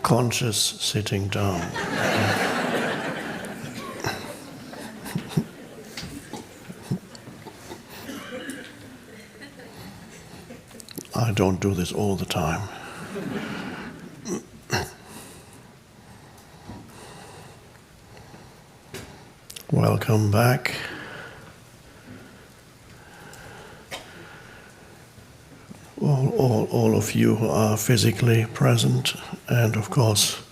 conscious sitting down. I don't do this all the time. Welcome back. All of you who are physically present and of course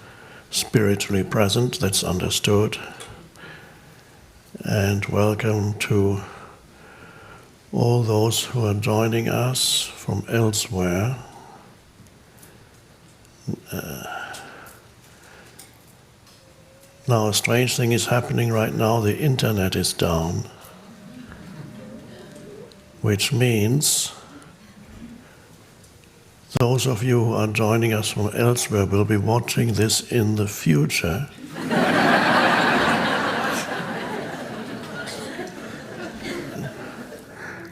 spiritually present, that's understood. And welcome to all those who are joining us from elsewhere. Now a strange thing is happening right now, the internet is down, which means those of you who are joining us from elsewhere will be watching this in the future.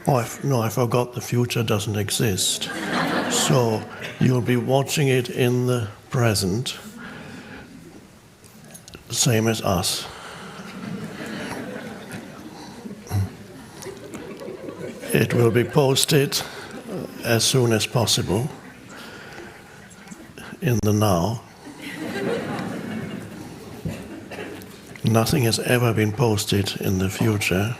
I forgot the future doesn't exist. So you'll be watching it in the present, same as us. It will be posted as soon as possible in the now. Nothing has ever been posted in the future.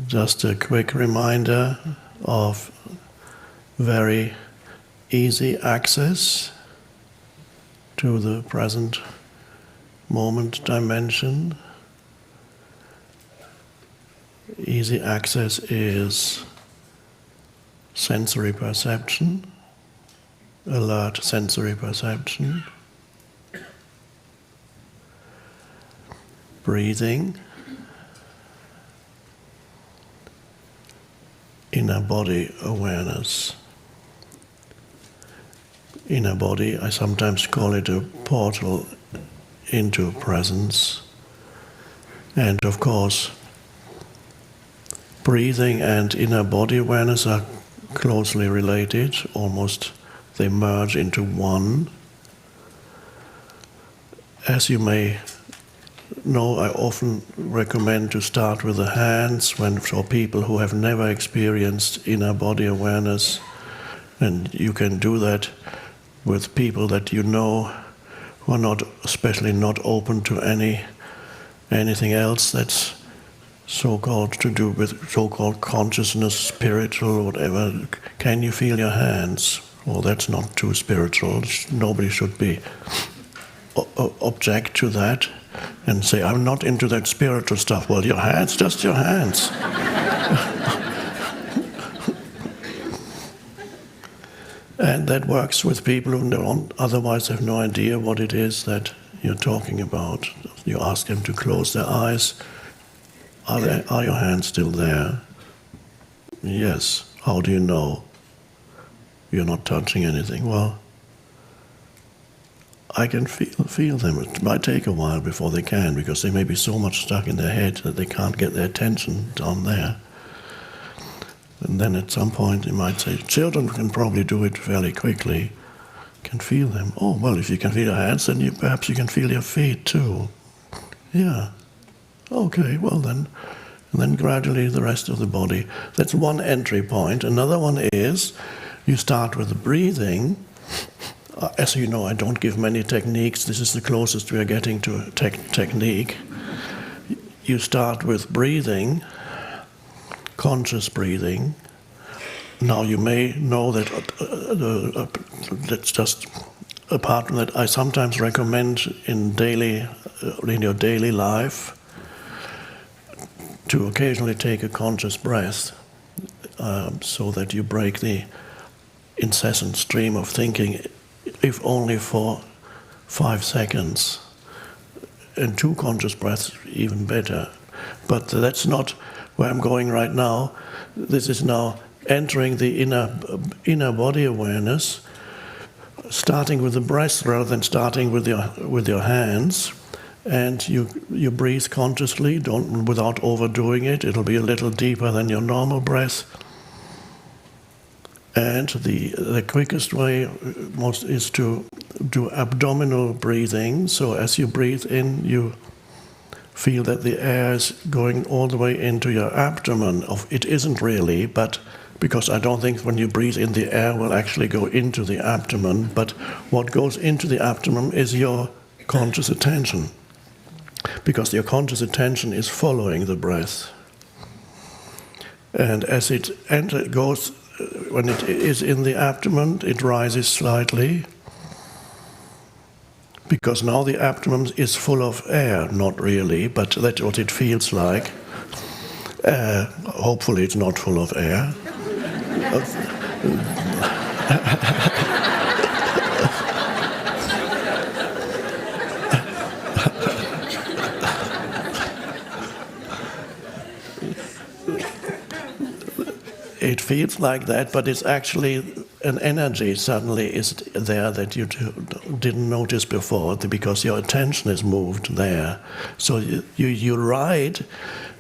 Just a quick reminder of very easy access to the present moment dimension. Easy access is sensory perception, alert sensory perception, breathing, inner body awareness. Inner body, I sometimes call it a portal into presence. And of course, breathing and inner body awareness are closely related, almost they merge into one. As you may know, I often recommend to start with the hands for people who have never experienced inner body awareness, and you can do that with people that you know who are not, especially not open to anything else that's so-called to do with so-called consciousness, spiritual, whatever. Can you feel your hands? Well, that's not too spiritual. Nobody should be object to that and say, I'm not into that spiritual stuff. Well, your hands, just your hands. And that works with people who don't otherwise have no idea what it is that you're talking about. You ask them to close their eyes. Are your hands still there? Yes. How do you know you're not touching anything? Well, I can feel them. It might take a while before they can, because they may be so much stuck in their head that they can't get their attention down there. And then at some point you might say, children can probably do it fairly quickly, can feel them. Oh, well, if you can feel your hands, then perhaps you can feel your feet too. Yeah. Okay, well then. And then gradually the rest of the body. That's one entry point. Another one is, you start with the breathing. As you know, I don't give many techniques. This is the closest we are getting to a technique. You start with breathing, conscious breathing. Now you may know that that's just apart from that, I sometimes recommend in your daily life to occasionally take a conscious breath, so that you break the incessant stream of thinking, if only for 5 seconds. And 2 conscious breaths, even better. But that's not where I'm going right now. This is now entering the inner body awareness, starting with the breath rather than starting with your hands. and you breathe consciously, without overdoing it. It'll be a little deeper than your normal breath. And the quickest way is to do abdominal breathing. So as you breathe in, you feel that the air is going all the way into your abdomen. It isn't really, but because I don't think when you breathe in, the air will actually go into the abdomen. But what goes into the abdomen is your conscious attention, because your conscious attention is following the breath. And as it goes, when it is in the abdomen, it rises slightly, because now the abdomen is full of air, not really, but that's what it feels like. Hopefully it's not full of air. It feels like that, but it's actually an energy suddenly is there that you didn't notice before, because your attention is moved there. So you ride,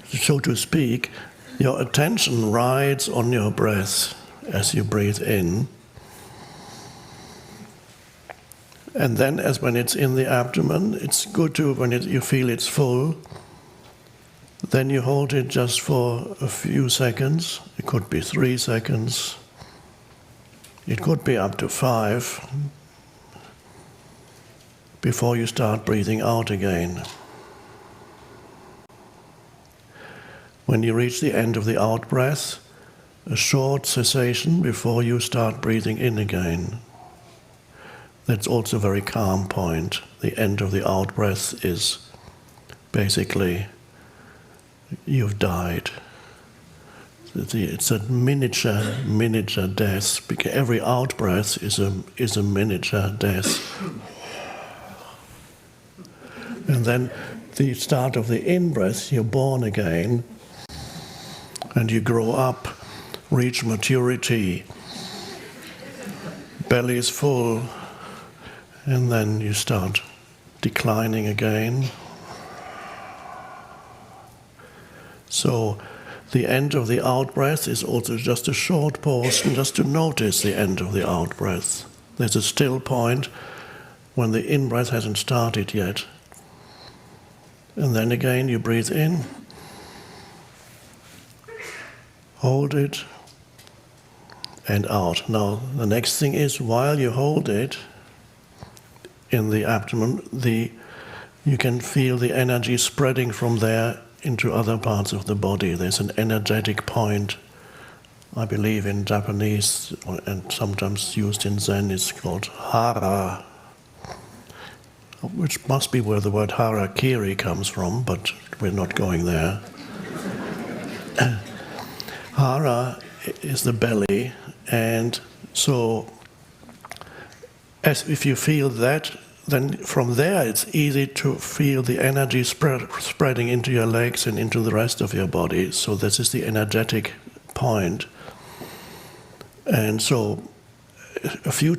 so to speak, your attention rides on your breath as you breathe in. And then when it's in the abdomen, it's good to, when you feel it's full, then you hold it just for a few seconds. It could be 3 seconds. It could be up to 5 before you start breathing out again. When you reach the end of the out-breath, a short cessation before you start breathing in again. That's also a very calm point. The end of the out-breath is basically you've died. It's a miniature death, because every out-breath is a miniature death. And then the start of the in-breath, you're born again, and you grow up, reach maturity, belly is full, and then you start declining again. So the end of the out-breath is also just a short portion, just to notice the end of the out-breath. There's a still point when the in-breath hasn't started yet. And then again you breathe in, hold it, and out. Now the next thing is, while you hold it in the abdomen, you can feel the energy spreading from there into other parts of the body. There's an energetic point, I believe in Japanese, and sometimes used in Zen, it's called hara, which must be where the word harakiri comes from, but we're not going there. Hara is the belly, and so if you feel that, then from there it's easy to feel the energy spreading into your legs and into the rest of your body. So this is the energetic point. And so a few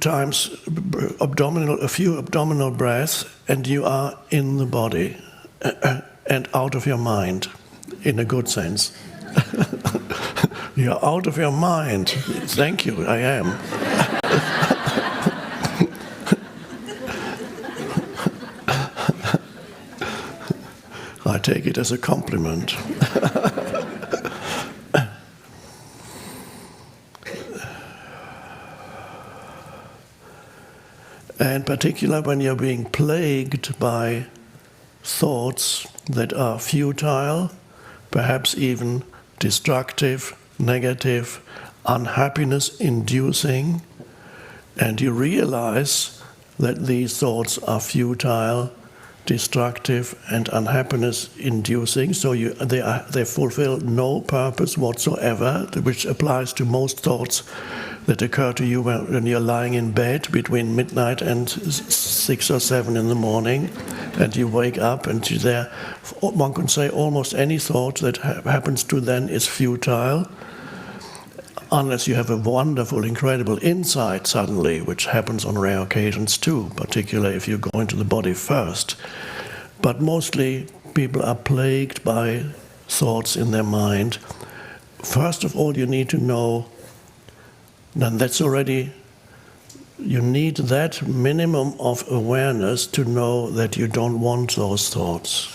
abdominal breaths, and you are in the body and out of your mind, in a good sense. You're out of your mind. Thank you, I am. I take it as a compliment. And particularly when you're being plagued by thoughts that are futile, perhaps even destructive, negative, unhappiness-inducing, and you realize that these thoughts are futile, destructive, and unhappiness-inducing, so they fulfill no purpose whatsoever, which applies to most thoughts that occur to you when you're lying in bed between midnight and 6 or 7 in the morning, and you wake up and you're there. One can say almost any thought that happens to then is futile, unless you have a wonderful, incredible insight suddenly, which happens on rare occasions too, particularly if you go into the body first. But mostly people are plagued by thoughts in their mind. First of all, you need to know, and that's already, you need that minimum of awareness to know that you don't want those thoughts.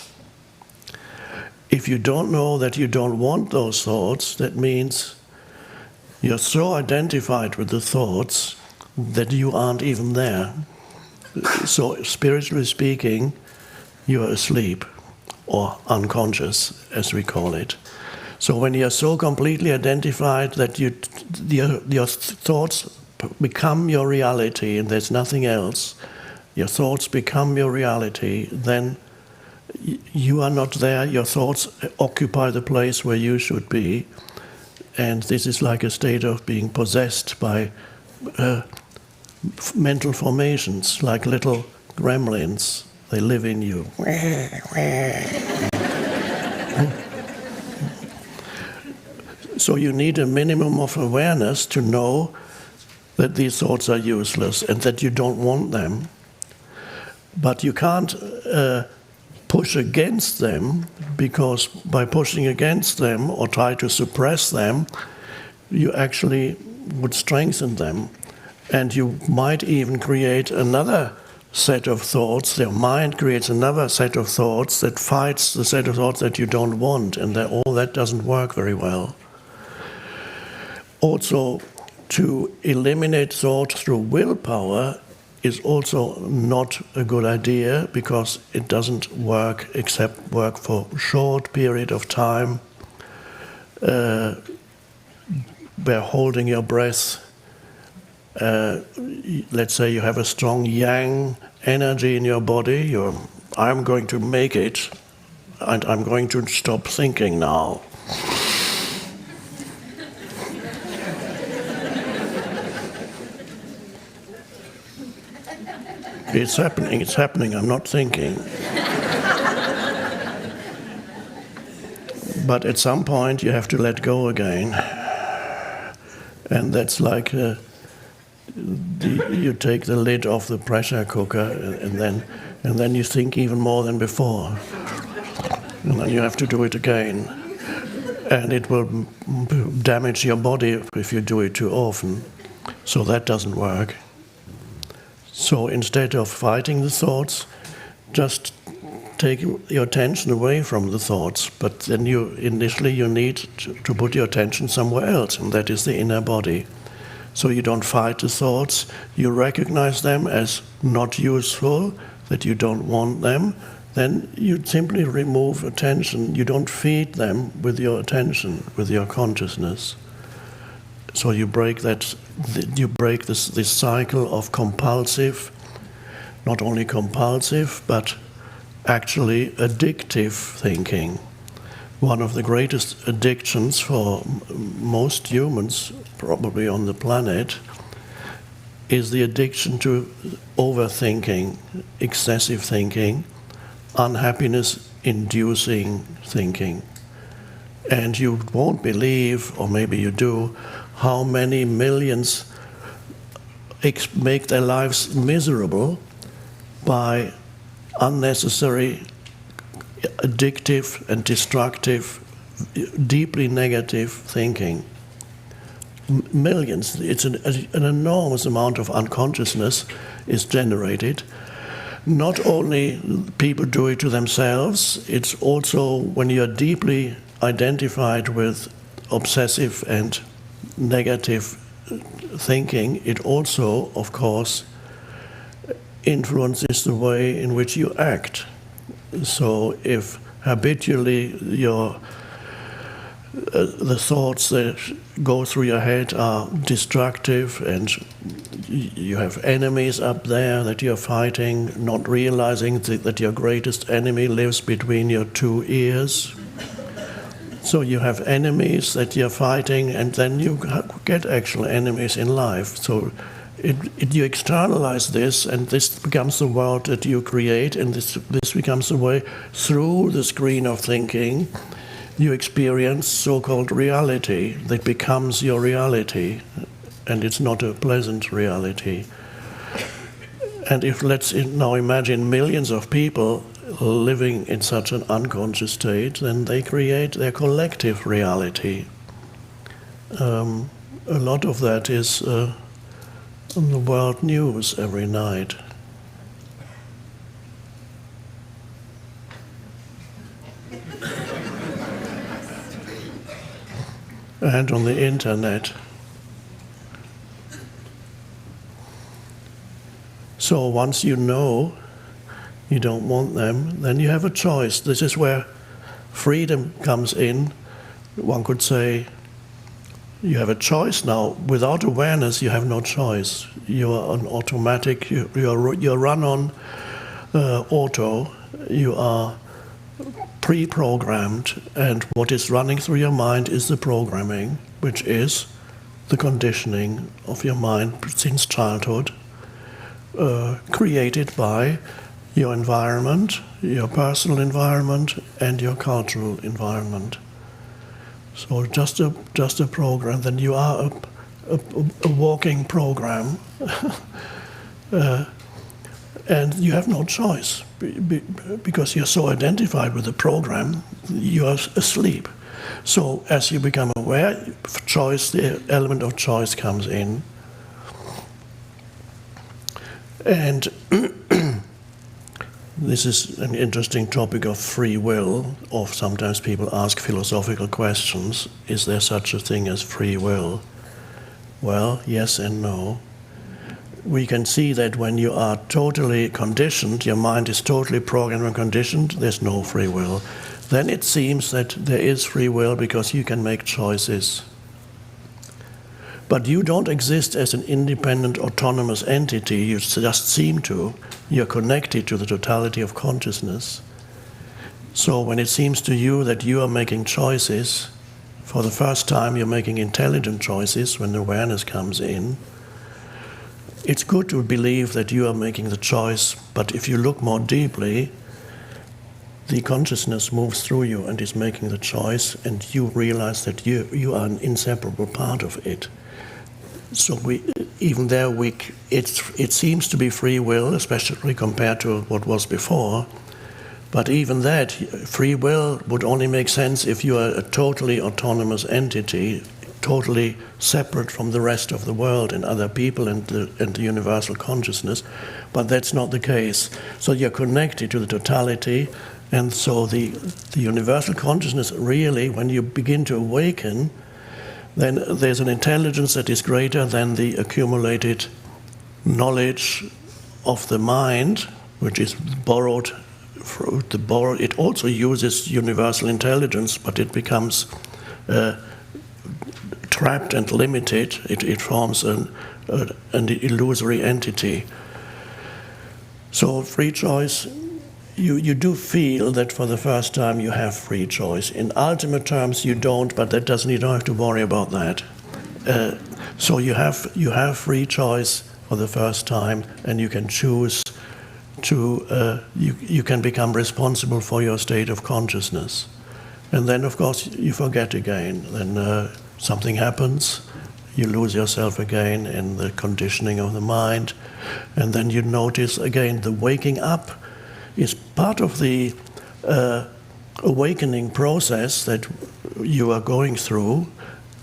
If you don't know that you don't want those thoughts, that means you're so identified with the thoughts that you aren't even there. So spiritually speaking, you're asleep, or unconscious, as we call it. So when you're so completely identified that your thoughts become your reality and there's nothing else, your thoughts become your reality, then you are not there, your thoughts occupy the place where you should be, and this is like a state of being possessed by mental formations, like little gremlins. They live in you. So you need a minimum of awareness to know that these thoughts are useless and that you don't want them. But you can't push against them, because by pushing against them or try to suppress them, you actually would strengthen them. And you might even create another set of thoughts. Your mind creates another set of thoughts that fights the set of thoughts that you don't want, and that all that doesn't work very well. Also, to eliminate thought through willpower is also not a good idea, because it doesn't work except work for a short period of time, by holding your breath. Let's say you have a strong yang energy in your body, I'm going to make it, and I'm going to stop thinking now. It's happening, I'm not thinking. But at some point you have to let go again. And that's like you take the lid off the pressure cooker, and then you think even more than before. And then you have to do it again. And it will damage your body if you do it too often. So that doesn't work. So instead of fighting the thoughts, just take your attention away from the thoughts. But then initially you need to put your attention somewhere else, and that is the inner body. So you don't fight the thoughts, you recognize them as not useful, that you don't want them, then you simply remove attention. You don't feed them with your attention, with your consciousness. So you break this cycle of compulsive, not only compulsive, but actually addictive thinking. One of the greatest addictions for most humans, probably on the planet, is the addiction to overthinking, excessive thinking, unhappiness-inducing thinking. And you won't believe, or maybe you do, how many millions make their lives miserable by unnecessary, addictive and destructive, deeply negative thinking. Millions. It's an enormous amount of unconsciousness is generated. Not only people do it to themselves, it's also when you're deeply identified with obsessive and negative thinking, it also, of course, influences the way in which you act. So if habitually the thoughts that go through your head are destructive, and you have enemies up there that you're fighting, not realizing that your greatest enemy lives between your two ears. So you have enemies that you're fighting, and then you get actual enemies in life. So you externalize this, and this becomes the world that you create, and this becomes the way through the screen of thinking you experience so-called reality that becomes your reality, and it's not a pleasant reality. And if let's now imagine millions of people living in such an unconscious state, then they create their collective reality. A lot of that is on the world news every night. And on the internet. So once you know you don't want them, then you have a choice. This is where freedom comes in. One could say, you have a choice now. Without awareness, you have no choice. You are on automatic, you're run on auto, you are pre-programmed, and what is running through your mind is the programming, which is the conditioning of your mind since childhood, created by your environment, your personal environment, and your cultural environment. So just a program, then you are a walking program, and you have no choice because you're so identified with the program, you are asleep. So as you become aware, choice, the element of choice comes in. And this is an interesting topic of free will. Or sometimes people ask philosophical questions. Is there such a thing as free will? Well, yes and no. We can see that when you are totally conditioned, your mind is totally programmed and conditioned, there's no free will. Then it seems that there is free will because you can make choices. But you don't exist as an independent, autonomous entity, you just seem to. You're connected to the totality of consciousness. So when it seems to you that you are making choices, for the first time you're making intelligent choices when awareness comes in, it's good to believe that you are making the choice, but if you look more deeply, the consciousness moves through you and is making the choice, and you realize that you are an inseparable part of it. So it seems to be free will, especially compared to what was before. But even that, free will would only make sense if you are a totally autonomous entity, totally separate from the rest of the world and other people and the universal consciousness. But that's not the case. So you're connected to the totality, and so the universal consciousness really, when you begin to awaken, then there's an intelligence that is greater than the accumulated knowledge of the mind, which is borrowed. It also uses universal intelligence, but it becomes trapped and limited. It forms an illusory entity. So free choice, you do feel that for the first time you have free choice. In ultimate terms you don't, but you don't have to worry about that. So you have free choice for the first time, and you can choose to, you can become responsible for your state of consciousness. And then of course you forget again. Then something happens, you lose yourself again in the conditioning of the mind, and then you notice again the waking up is part of the awakening process that you are going through.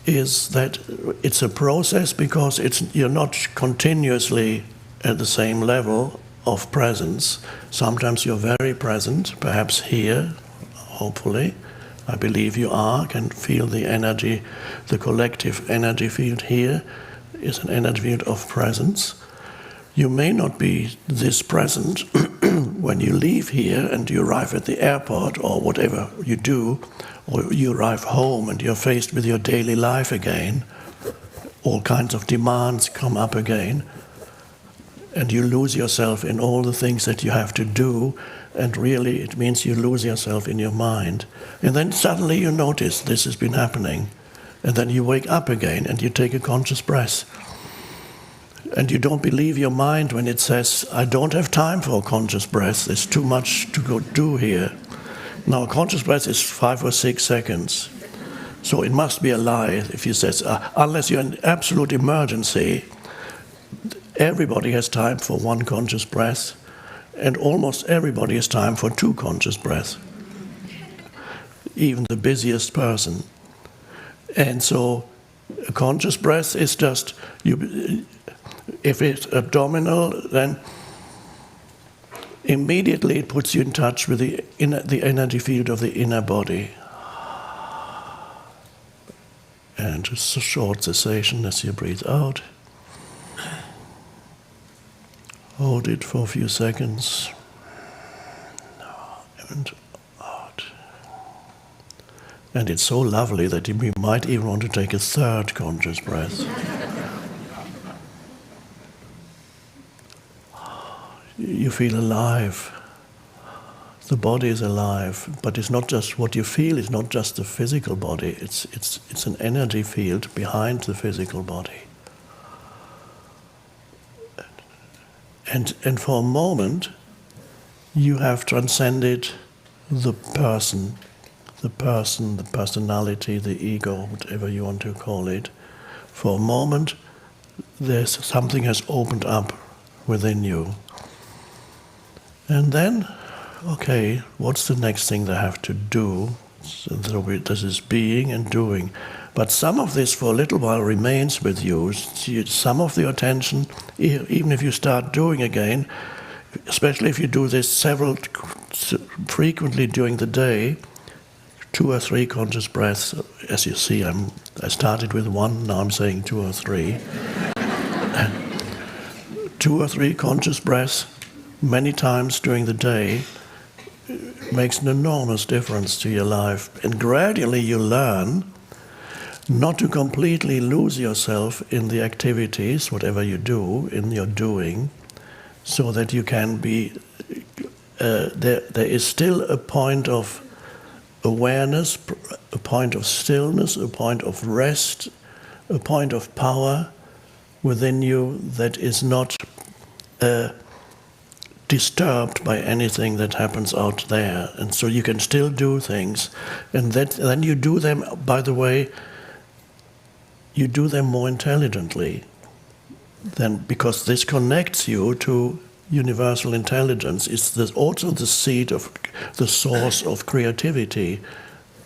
Is that it's a process because you're not continuously at the same level of presence. Sometimes you're very present, perhaps here, hopefully. I believe you can feel the energy, the collective energy field here is an energy field of presence. You may not be this present when you leave here and you arrive at the airport or whatever you do, or you arrive home and you're faced with your daily life again. All kinds of demands come up again, and you lose yourself in all the things that you have to do, and really it means you lose yourself in your mind. And then suddenly you notice this has been happening, and then you wake up again and you take a conscious breath. And you don't believe your mind when it says, I don't have time for a conscious breath, there's too much to go do here. Now, a conscious breath is 5 or 6 seconds. So it must be a lie if you say, unless you're in absolute emergency, everybody has time for one conscious breath. And almost everybody has time for 2 conscious breaths, even the busiest person. And so a conscious breath is just, if it's abdominal, then immediately it puts you in touch with the energy field of the inner body. And just a short cessation as you breathe out. Hold it for a few seconds. And out. And it's so lovely that you might even want to take a 3rd conscious breath. You feel alive. The body is alive, but it's not just what you feel. It's not just the physical body. It's an energy field behind the physical body. And for a moment, you have transcended the person, the personality, the ego, whatever you want to call it. For a moment, something has opened up within you. And then, okay, what's the next thing they have to do? So this is being and doing. But some of this for a little while remains with you. Some of the attention, even if you start doing again, especially if you do this frequently during the day, 2 or 3 conscious breaths. As you see, I started with 1, now I'm saying 2 or 3. 2 or 3 conscious breaths many times during the day makes an enormous difference to your life. And gradually you learn not to completely lose yourself in the activities, whatever you do, in your doing, so that you can be, there is still a point of awareness, a point of stillness, a point of rest, a point of power within you that is not disturbed by anything that happens out there. And so you can still do things. And then you do them, by the way, you do them more intelligently. Then, because this connects you to universal intelligence. It's also the seed of the source of creativity.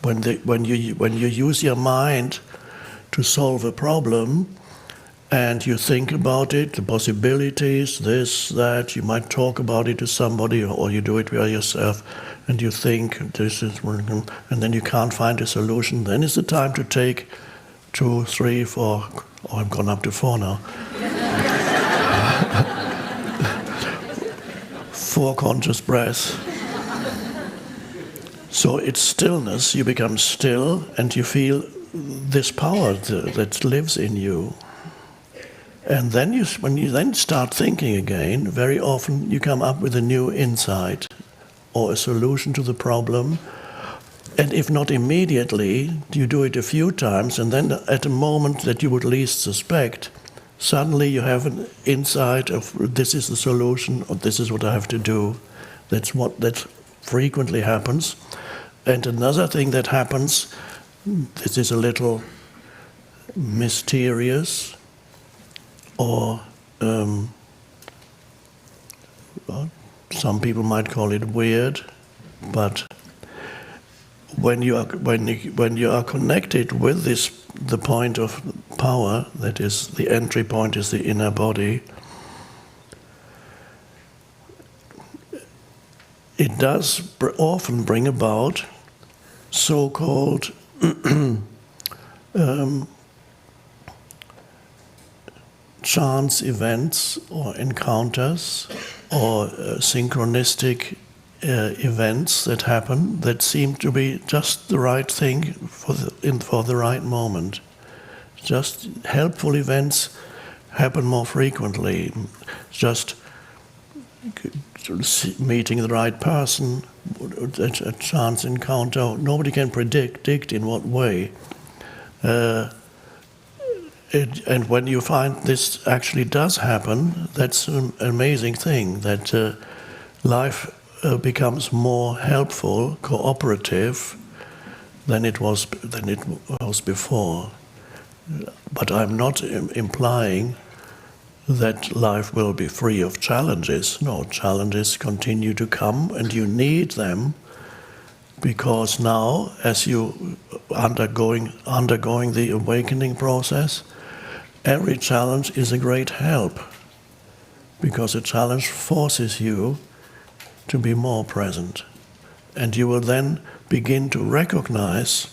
When you use your mind to solve a problem, and you think about it, the possibilities, this, that, you might talk about it to somebody, or you do it by yourself, and you think this is working, and then you can't find a solution, then is the time to take 2, 3, 4, I've gone up to 4 now. 4 conscious breaths. So it's stillness, you become still, and you feel this power that lives in you. And then when you then start thinking again, very often you come up with a new insight or a solution to the problem. And if not immediately, you do it a few times, and then at a moment that you would least suspect, suddenly you have an insight of this is the solution, or this is what I have to do. That frequently happens. And another thing that happens, this is a little mysterious, or well, some people might call it weird, but when you are connected with the point of power, that is, the entry point is the inner body, it does often bring about so-called chance events or encounters or synchronistic events that happen that seem to be just the right thing for the right moment. Just helpful events happen more frequently. Just meeting the right person, a chance encounter. Nobody can predict in what way. And when you find this actually does happen, that's an amazing thing, that life becomes more helpful, cooperative than it was before. But I'm not implying that life will be free of challenges. No, challenges continue to come, and you need them, because now, as you undergoing the awakening process, every challenge is a great help, because a challenge forces you to be more present. And you will then begin to recognize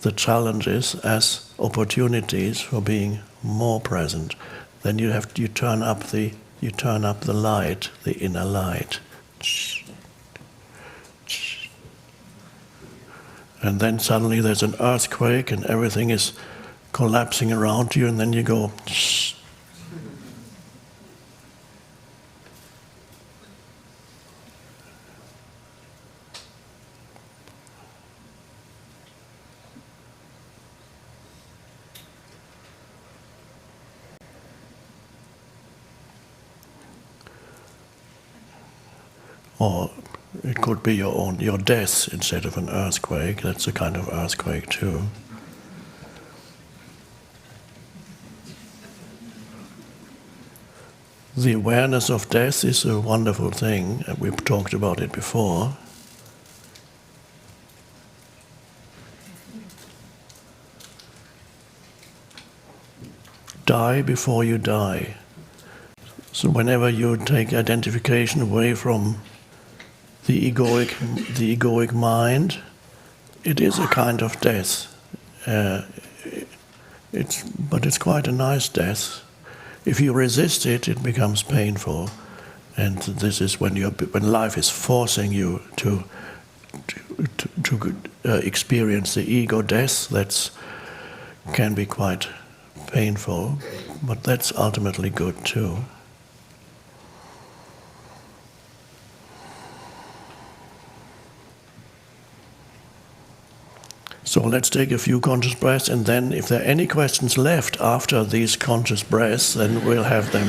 the challenges as opportunities for being more present. Then you turn up the light, the inner light. And then suddenly there's an earthquake and everything is collapsing around you, and then you go, shh. Or it could be your death instead of an earthquake. That's a kind of earthquake too. The awareness of death is a wonderful thing. We've talked about it before. Die before you die. So whenever you take identification away from the egoic mind, it is a kind of death. But it's quite a nice death. If you resist it, it becomes painful, and this is when life is forcing you to experience the ego death. That can be quite painful, but that's ultimately good too. So let's take a few conscious breaths, and then if there are any questions left after these conscious breaths, then we'll have them.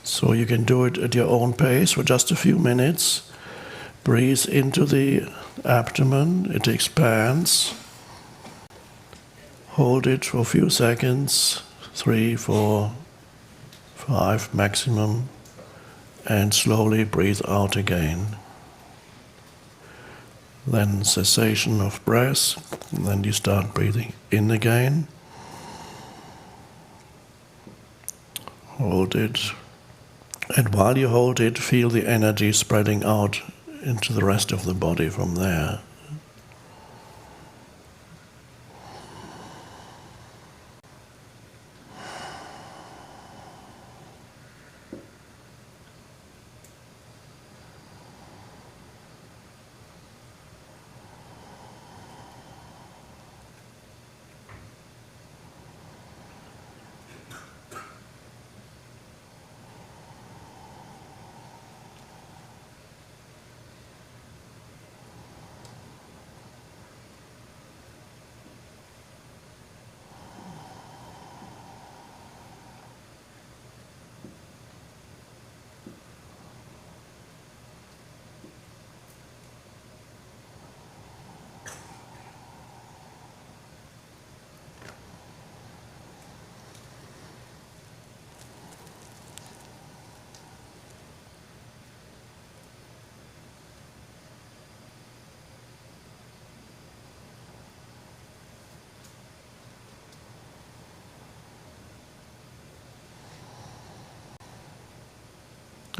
So you can do it at your own pace for just a few minutes. Breathe into the abdomen, it expands. Hold it for a few seconds, 3, 4, 5 maximum, and slowly breathe out again. Then cessation of breath, and then you start breathing in again. Hold it, and while you hold it, feel the energy spreading out into the rest of the body from there.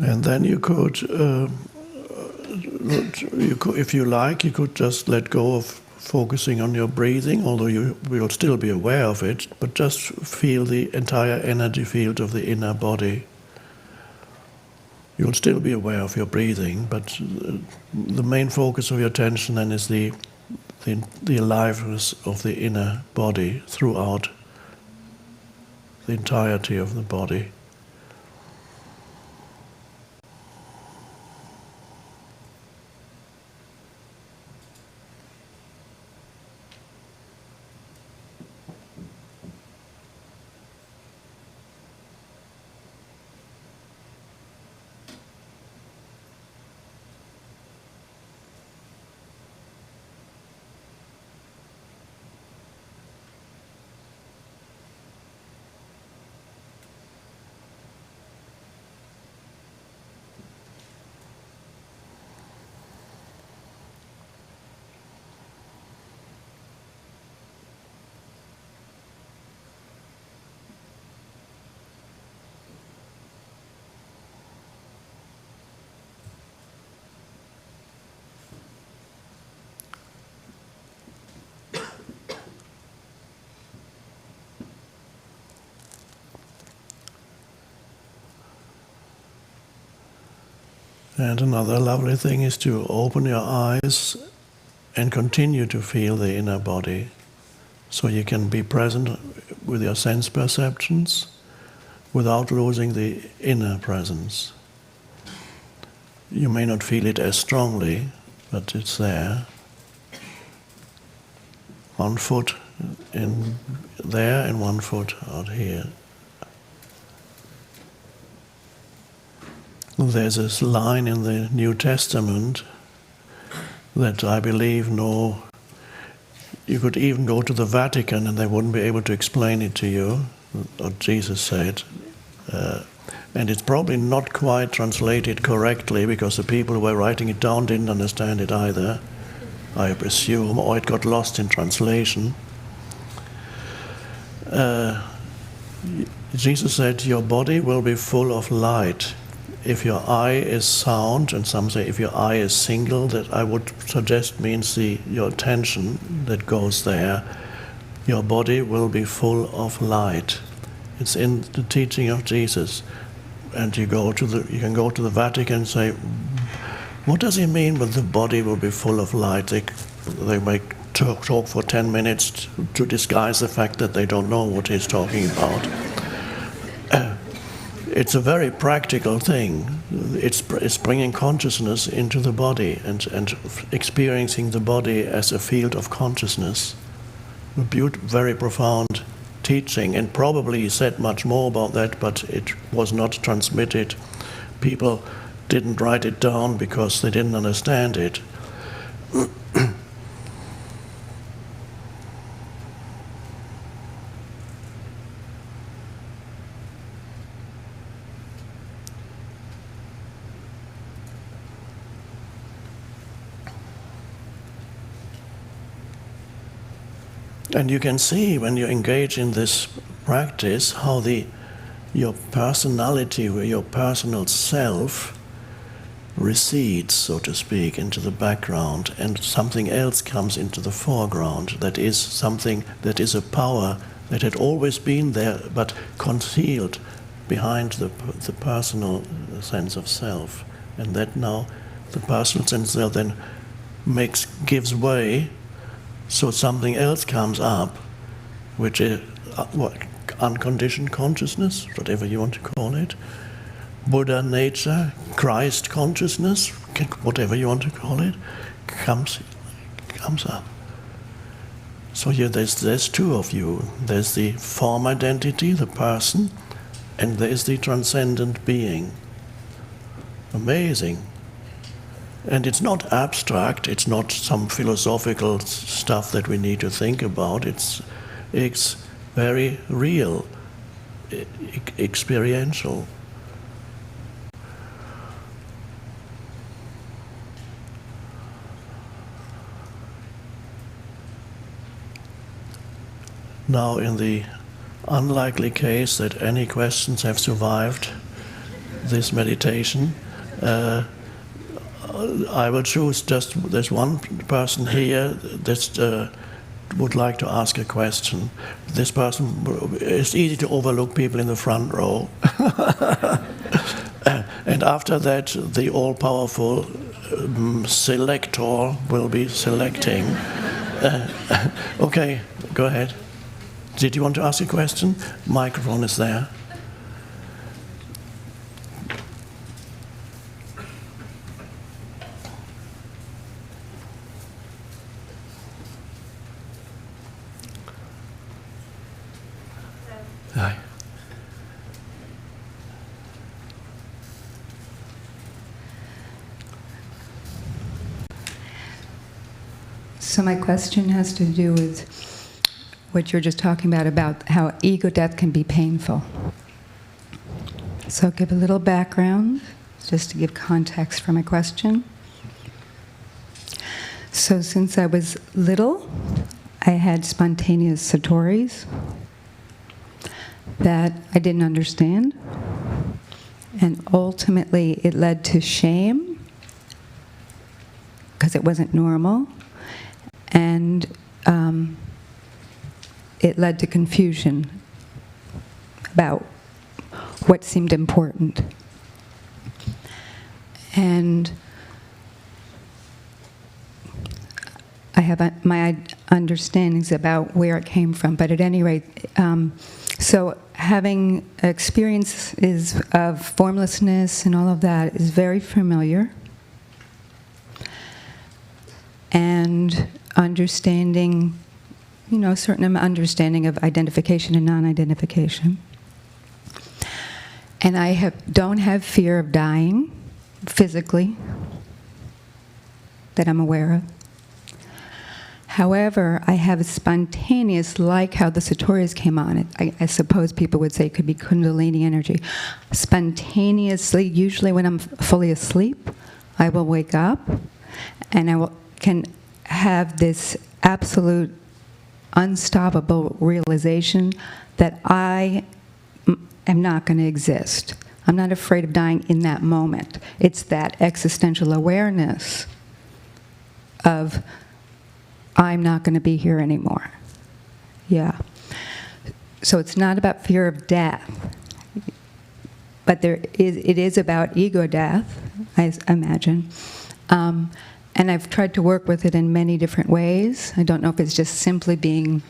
And then you could, if you like, you could just let go of focusing on your breathing, although you will still be aware of it, but just feel the entire energy field of the inner body. You'll still be aware of your breathing, but the main focus of your attention then is the aliveness of the inner body throughout the entirety of the body. And another lovely thing is to open your eyes and continue to feel the inner body. So you can be present with your sense perceptions without losing the inner presence. You may not feel it as strongly, but it's there. One foot in there and one foot out here. There's this line in the New Testament that I believe you could even go to the Vatican and they wouldn't be able to explain it to you, what Jesus said. And it's probably not quite translated correctly because the people who were writing it down didn't understand it either, I presume, or it got lost in translation. Jesus said, your body will be full of light. If your eye is sound, and some say if your eye is single, that I would suggest means your attention that goes there, your body will be full of light. It's in the teaching of Jesus. And you can go to the Vatican and say, what does he mean with the body will be full of light? They may talk for 10 minutes to disguise the fact that they don't know what he's talking about. It's a very practical thing. It's bringing consciousness into the body and experiencing the body as a field of consciousness. A very profound teaching, and probably he said much more about that, but it was not transmitted. People didn't write it down because they didn't understand it. And you can see when you engage in this practice how your personality, your personal self recedes, so to speak, into the background, and something else comes into the foreground. That is something that is a power that had always been there, but concealed behind the personal sense of self. And that now the personal sense of self then gives way. So something else comes up, which is unconditioned consciousness, whatever you want to call it, Buddha nature, Christ consciousness, whatever you want to call it, comes up. So here there's two of you. There's the form identity, the person, and there's the transcendent being. Amazing. And it's not abstract, it's not some philosophical stuff that we need to think about, it's very real, experiential. Now, in the unlikely case that any questions have survived this meditation, I will choose there's one person here that would like to ask a question. This person, it's easy to overlook people in the front row. And after that, the all-powerful selector will be selecting. Okay, go ahead. Did you want to ask a question? Microphone is there. Hi. So my question has to do with what you're just talking about how ego death can be painful. So I'll give a little background, just to give context for my question. So since I was little, I had spontaneous satoris that I didn't understand. And ultimately it led to shame, because it wasn't normal. And it led to confusion about what seemed important. And I have my understandings about where it came from, but at any rate, so having experiences of formlessness and all of that is very familiar. And understanding, certain understanding of identification and non-identification. And I don't have fear of dying physically that I'm aware of. However, I have a spontaneous, like how the Satorias came on. I suppose people would say it could be Kundalini energy. Spontaneously, usually when I'm fully asleep, I will wake up and can have this absolute unstoppable realization that I am not going to exist. I'm not afraid of dying in that moment. It's that existential awareness of I'm not going to be here anymore. Yeah. So it's not about fear of death, but it is about ego death, I imagine. And I've tried to work with it in many different ways. I don't know if it's just simply being,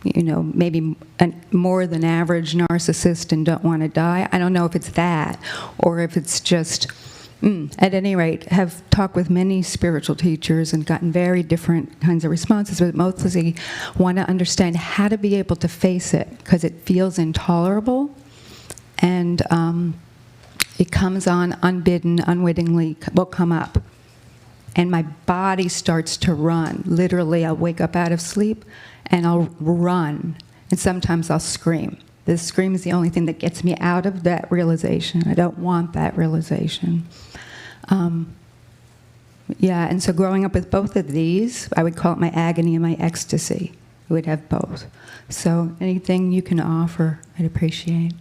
maybe a more than average narcissist and don't want to die. I don't know if it's that, or if it's just, at any rate, have talked with many spiritual teachers and gotten very different kinds of responses, but mostly want to understand how to be able to face it, because it feels intolerable, and it comes on unbidden, unwittingly, will come up. And my body starts to run. Literally, I'll wake up out of sleep, and I'll run. And sometimes I'll scream. The scream is the only thing that gets me out of that realization. I don't want that realization. And so growing up with both of these, I would call it my agony and my ecstasy. I would have both. So anything you can offer, I'd appreciate.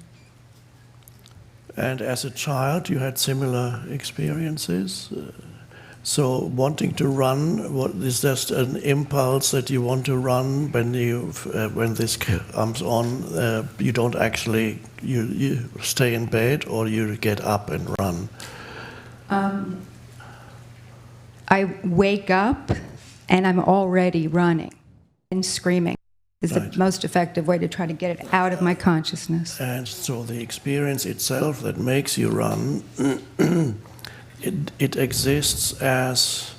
And as a child, you had similar experiences? So wanting to run, is just an impulse that you want to run when this comes on? You don't actually, you stay in bed, or you get up and run? I wake up and I'm already running and screaming. Is the most effective way to try to get it out of my consciousness. And so the experience itself that makes you run, it exists as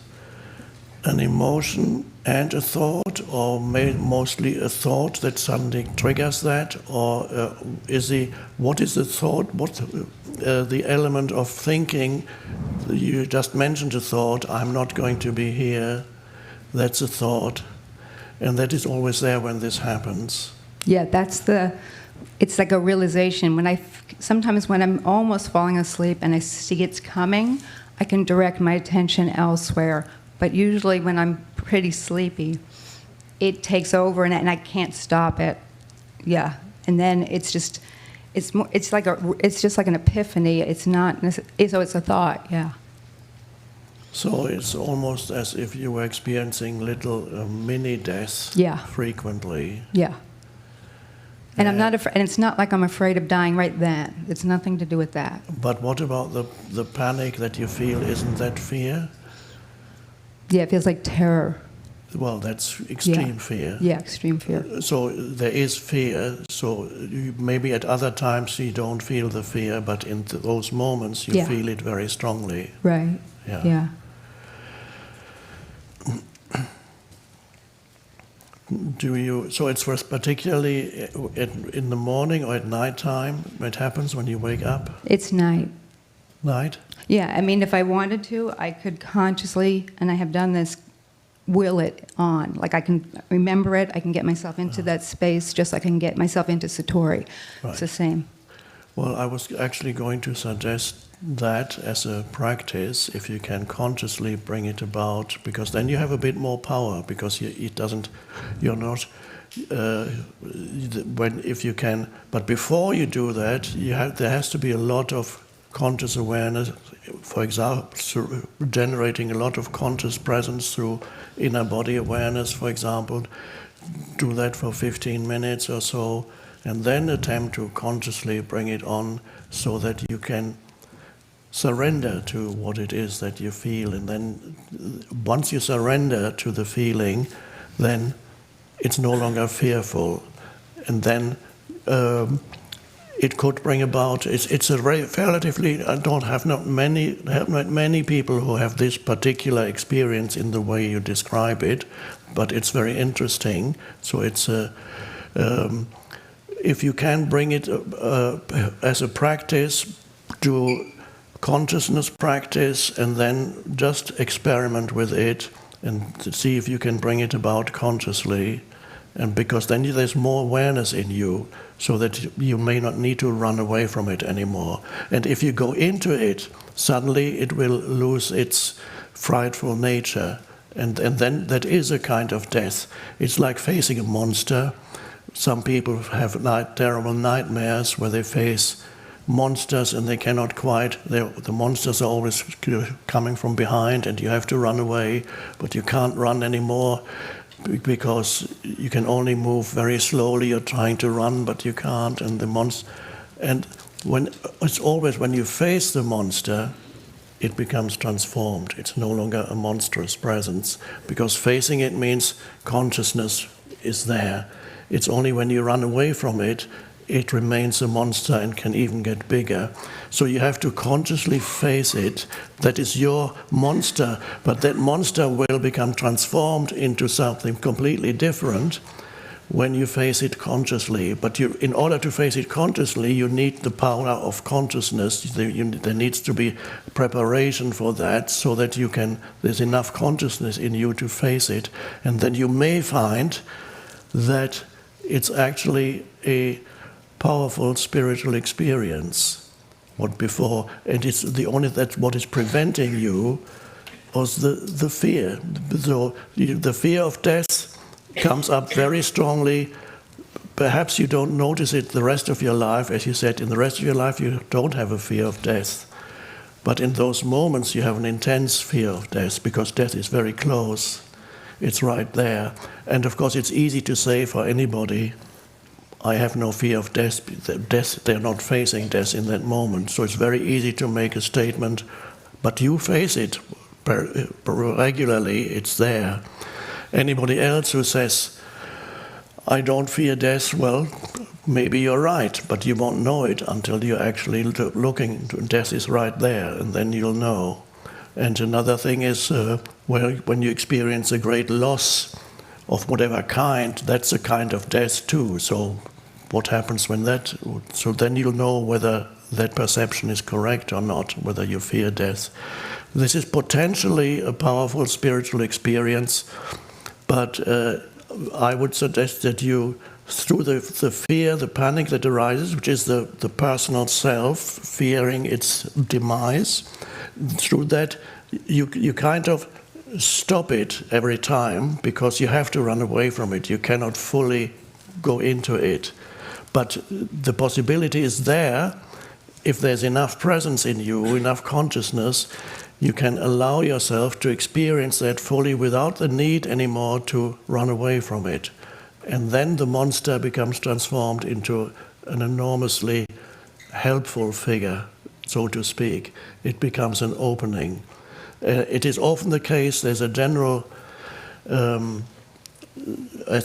an emotion and a thought, or mostly a thought that suddenly triggers that, or what is the thought? What the element of thinking? You just mentioned a thought. I'm not going to be here. That's a thought, and that is always there when this happens. Yeah, it's like a realization. Sometimes when I'm almost falling asleep and I see it's coming, I can direct my attention elsewhere. But usually when I'm pretty sleepy, it takes over and I can't stop it. Yeah, and then it's just like an epiphany. It's not so it's a thought. Yeah. So it's almost as if you were experiencing little mini deaths. Yeah. Frequently. Yeah. And I'm not afraid, and it's not like I'm afraid of dying right then. It's nothing to do with that. But what about the panic that you feel? Isn't that fear? Yeah, it feels like terror. Well, that's extreme fear. Yeah, extreme fear. So there is fear. So maybe at other times you don't feel the fear, but in those moments you feel it very strongly. Right. Yeah. So it's particularly in the morning or at night time? It happens when you wake up? It's night. Night? Yeah, I mean, if I wanted to, I could consciously, and I have done this, will it on. Like I can remember it, I can get myself into that space, just like I can get myself into Satori. Right. It's the same. Well, I was actually going to suggest that as a practice, if you can consciously bring it about, because then you have a bit more power, because if you can, but before you do that, there has to be a lot of conscious awareness, for example, generating a lot of conscious presence through inner body awareness, for example. Do that for 15 minutes or so, and then attempt to consciously bring it on so that you can surrender to what it is that you feel. And then once you surrender to the feeling, then it's no longer fearful. And then it could bring about, it's a relatively, I don't have not many people who have this particular experience in the way you describe it, but it's very interesting. So it's if you can bring it as a practice, do consciousness practice, and then just experiment with it and see if you can bring it about consciously. And because then there's more awareness in you, so that you may not need to run away from it anymore. And if you go into it, suddenly it will lose its frightful nature. And then that is a kind of death. It's like facing a monster. Some people have terrible nightmares where they face monsters and they cannot quite, the monsters are always coming from behind and you have to run away, but you can't run anymore because you can only move very slowly. You're trying to run, but you can't. And it's always when you face the monster, it becomes transformed. It's no longer a monstrous presence, because facing it means consciousness is there. It's only when you run away from it, it remains a monster and can even get bigger. So you have to consciously face it. That is your monster, but that monster will become transformed into something completely different when you face it consciously. But in order to face it consciously, you need the power of consciousness. There needs to be preparation for that, so that there's enough consciousness in you to face it. And then you may find that it's actually a powerful spiritual experience. What before, and it's that's what is preventing you was the fear. So the fear of death comes up very strongly. Perhaps you don't notice it the rest of your life. As you said, in the rest of your life you don't have a fear of death. But in those moments you have an intense fear of death, because death is very close. It's right there. And of course it's easy to say for anybody, I have no fear of death. They're not facing death in that moment. So it's very easy to make a statement, but you face it regularly, it's there. Anybody else who says, I don't fear death, well, maybe you're right, but you won't know it until you're actually looking. Death is right there, and then you'll know. And another thing is, when you experience a great loss of whatever kind, that's a kind of death too. So what happens when that? So then you'll know whether that perception is correct or not, whether you fear death. This is potentially a powerful spiritual experience, but I would suggest that you, through the fear, the panic that arises, which is the personal self fearing its demise, through that you kind of stop it every time, because you have to run away from it. You cannot fully go into it. But the possibility is there. If there's enough presence in you, enough consciousness, you can allow yourself to experience that fully without the need anymore to run away from it. And then the monster becomes transformed into an enormously helpful figure, so to speak. It becomes an opening. It is often the case, there's a general, as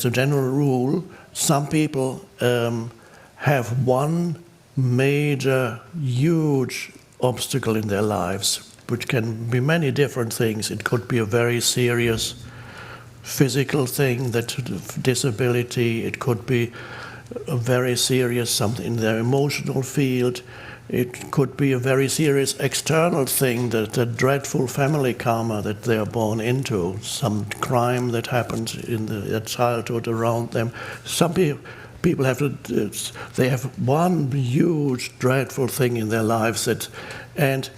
a general rule, some people have one major, huge obstacle in their lives, which can be many different things. It could be a very serious physical thing, that disability. It could be a very serious something in their emotional field. It could be a very serious external thing, that a dreadful family karma that they are born into, some crime that happened in their childhood around them. Some people have they have one huge dreadful thing in their lives, and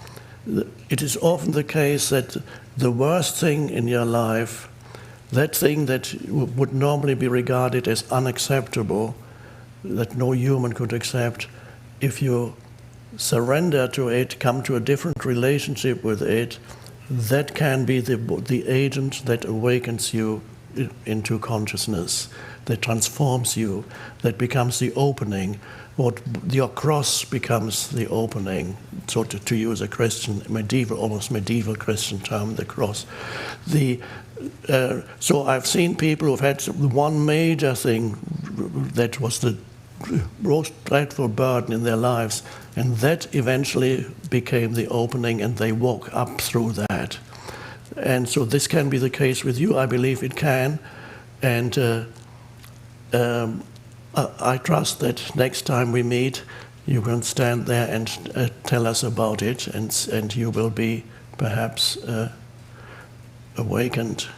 it is often the case that the worst thing in your life, that thing that would normally be regarded as unacceptable, that no human could accept, if you surrender to it, come to a different relationship with it, that can be the agent that awakens you into consciousness, that transforms you, that becomes the opening. your cross becomes the opening. So to use a Christian, almost medieval Christian term, the cross. So I've seen people who've had one major thing that was the most dreadful burden in their lives, and that eventually became the opening, and they walk up through that. And so this can be the case with you. I believe it can, and I trust that next time we meet, you will stand there and tell us about it, and you will be perhaps awakened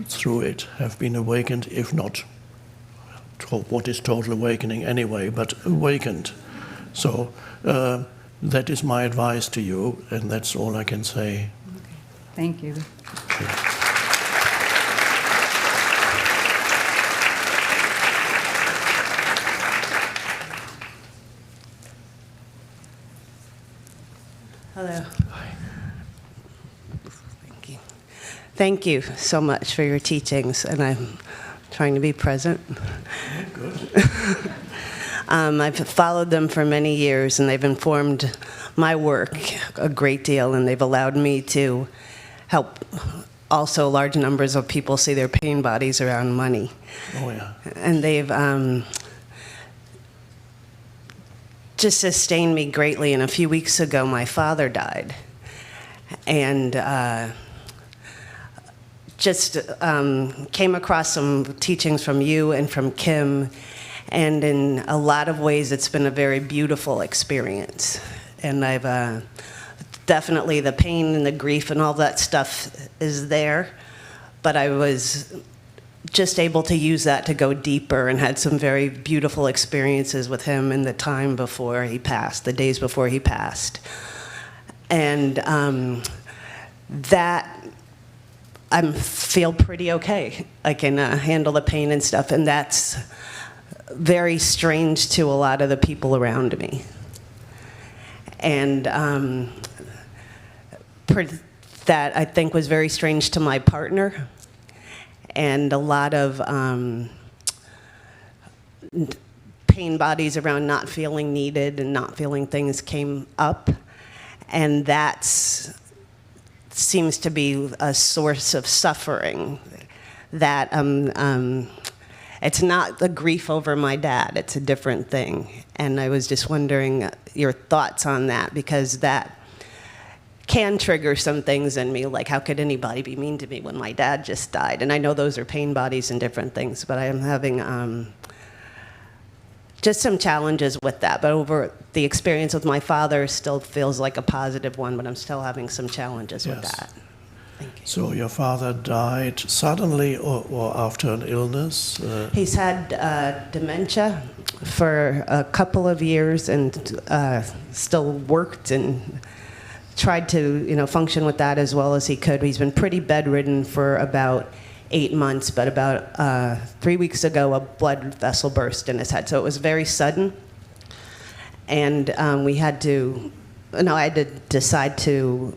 through it, have been awakened, if not what is total awakening anyway, but awakened. So that is my advice to you, and that's all I can say. Thank you. Hello. Thank you. Thank you so much for your teachings, and I'm trying to be present. Good. I've followed them for many years, and they've informed my work a great deal, and they've allowed me to help also large numbers of people see their pain bodies around money. Oh, yeah. And they've just sustained me greatly. And a few weeks ago, my father died. And just came across some teachings from you and from Kim, and in a lot of ways it's been a very beautiful experience. And I've definitely, the pain and the grief and all that stuff is there, but I was just able to use that to go deeper, and had some very beautiful experiences with him in the time before he passed, the days before he passed. And that I feel pretty okay. I can handle the pain and stuff, and that's very strange to a lot of the people around me. And that I think was very strange to my partner, and a lot of pain bodies around not feeling needed and not feeling things came up, and that's seems to be a source of suffering. That it's not the grief over my dad, it's a different thing. And I was just wondering your thoughts on that, because that can trigger some things in me, like how could anybody be mean to me when my dad just died? And I know those are pain bodies and different things, but I am having just some challenges with that. But over the experience with my father still feels like a positive one, but I'm still having some challenges with that. Thank you. So your father died suddenly or after an illness? He's had dementia for a couple of years, and still worked and tried to function with that as well as he could. He's been pretty bedridden for about 8 months, but about 3 weeks ago, a blood vessel burst in his head. So it was very sudden. And I had to decide to,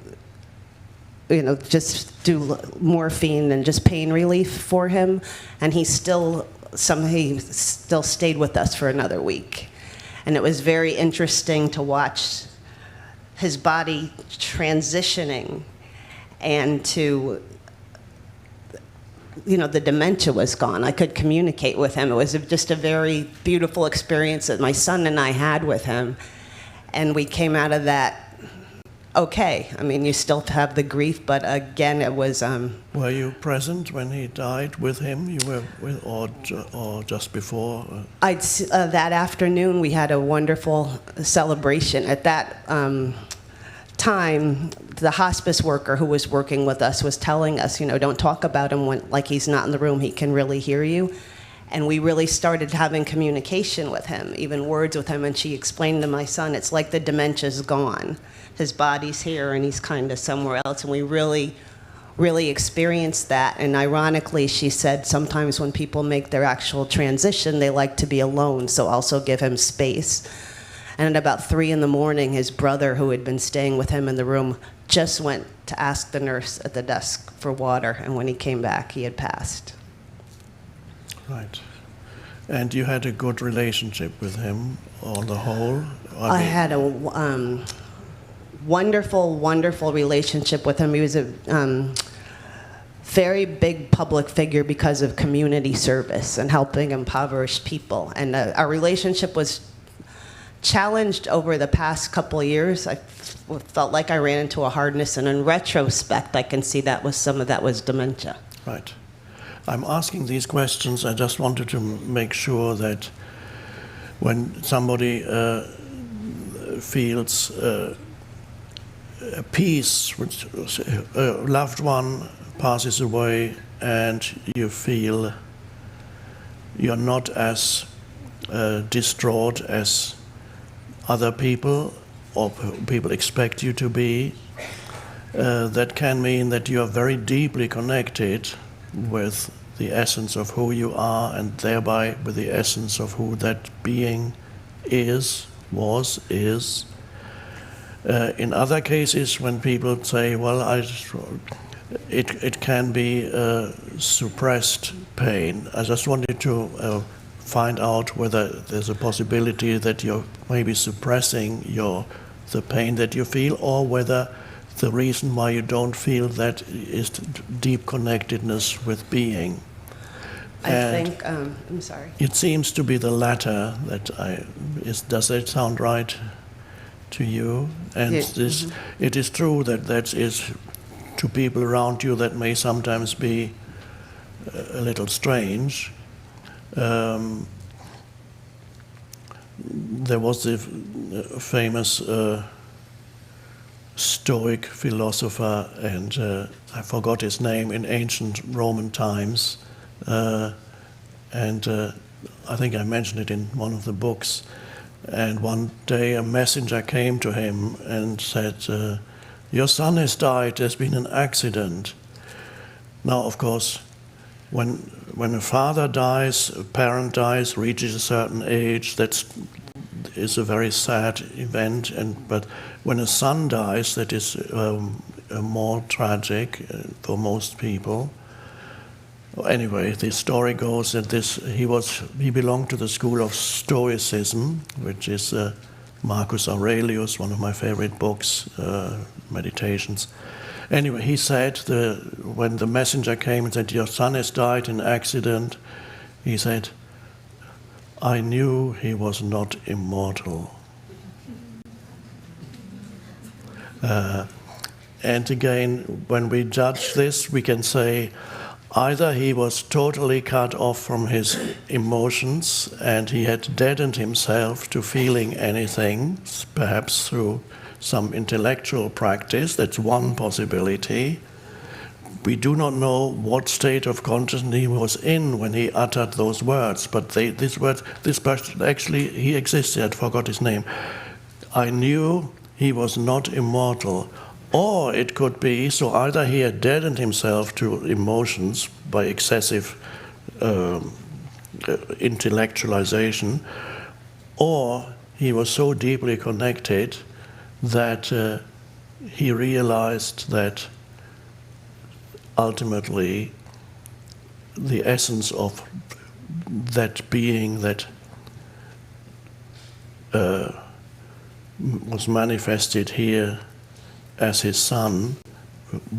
just do morphine and just pain relief for him. And he still stayed with us for another week. And it was very interesting to watch his body transitioning, and to, the dementia was gone. I could communicate with him. It was just a very beautiful experience that my son and I had with him. And we came out of that okay. I mean, you still have the grief, but again, it was... Were you present when he died with him? You were with, or just before? That afternoon, we had a wonderful celebration. At that time, the hospice worker who was working with us was telling us, don't talk about him like he's not in the room. He can really hear you. And we really started having communication with him, even words with him. And she explained to my son, it's like the dementia's gone. His body's here, and he's kind of somewhere else. And we really, really experienced that. And ironically, she said sometimes when people make their actual transition, they like to be alone, so also give him space. And at about 3 a.m, his brother, who had been staying with him in the room, just went to ask the nurse at the desk for water. And when he came back, he had passed. Right. And you had a good relationship with him on the whole? I had a wonderful, wonderful relationship with him. He was a very big public figure because of community service and helping impoverished people. And our relationship was challenged over the past couple of years. I felt like I ran into a hardness, and in retrospect, I can see that was some of that was dementia. Right. I'm asking these questions. I just wanted to make sure that when somebody feels a peace, which a loved one passes away, and you feel you're not as distraught as other people or people expect you to be, that can mean that you are very deeply connected with the essence of who you are, and thereby with the essence of who that being is, was, is. In other cases, when people say, well, it can be suppressed pain, I just wanted to find out whether there's a possibility that you're maybe suppressing the pain that you feel, or whether the reason why you don't feel that is deep connectedness with being. I'm sorry. It seems to be the latter. Does that sound right to you? And it is true that is, to people around you, that may sometimes be a little strange. There was the famous Stoic philosopher, and I forgot his name, in ancient Roman times, and I think I mentioned it in one of the books. And one day a messenger came to him and said, your son has died, there's been an accident. Now, of course, when a father dies, a parent dies, reaches a certain age, that is a very sad event. But when a son dies, that is more tragic for most people. Anyway, the story goes that he belonged to the school of Stoicism, which is Marcus Aurelius, one of my favorite books, meditations. Anyway, he said, when the messenger came and said, your son has died in an accident, he said, I knew he was not immortal. And again, when we judge this, we can say, either he was totally cut off from his emotions and he had deadened himself to feeling anything, perhaps through some intellectual practice. That's one possibility. We do not know what state of consciousness he was in when he uttered those words, but this person, actually, he existed, I forgot his name. I knew he was not immortal. Or it could be, so either he had deadened himself to emotions by excessive intellectualization, or he was so deeply connected that he realized that ultimately the essence of that being that was manifested here as his son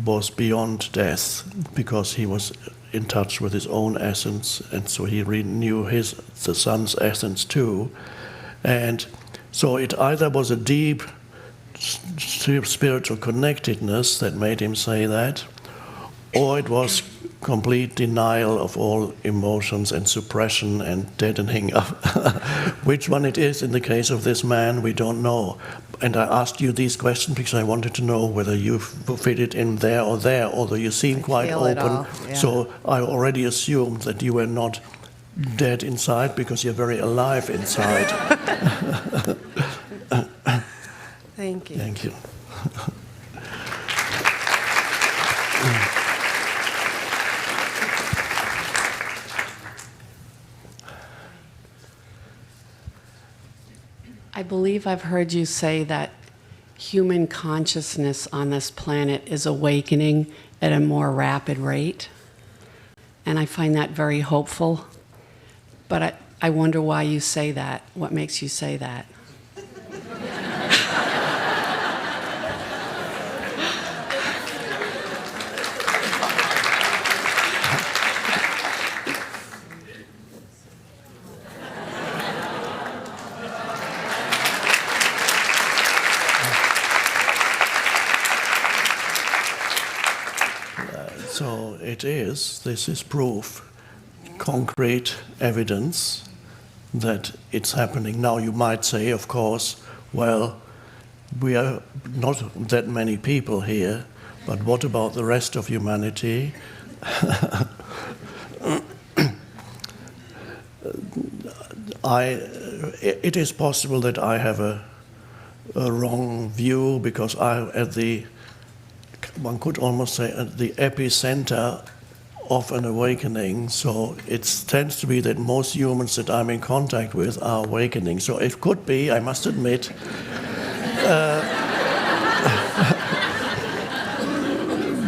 was beyond death, because he was in touch with his own essence, and so he knew the son's essence too. And so it either was a deep spiritual connectedness that made him say that, or it was complete denial of all emotions and suppression and deadening of which one it is in the case of this man, we don't know. And I asked you these questions because I wanted to know whether you fit it in there, although you seem quite open. Yeah. So I already assumed that you were not dead inside because you're very alive inside. Thank you. Thank you. I believe I've heard you say that human consciousness on this planet is awakening at a more rapid rate. And I find that very hopeful. But I wonder why you say that. What makes you say that? So this is proof, concrete evidence that it's happening. Now you might say, of course, well, we are not that many people here, but what about the rest of humanity? It is possible that I have a wrong view because one could almost say at the epicenter of an awakening. So it tends to be that most humans that I'm in contact with are awakening. So it could be, I must admit,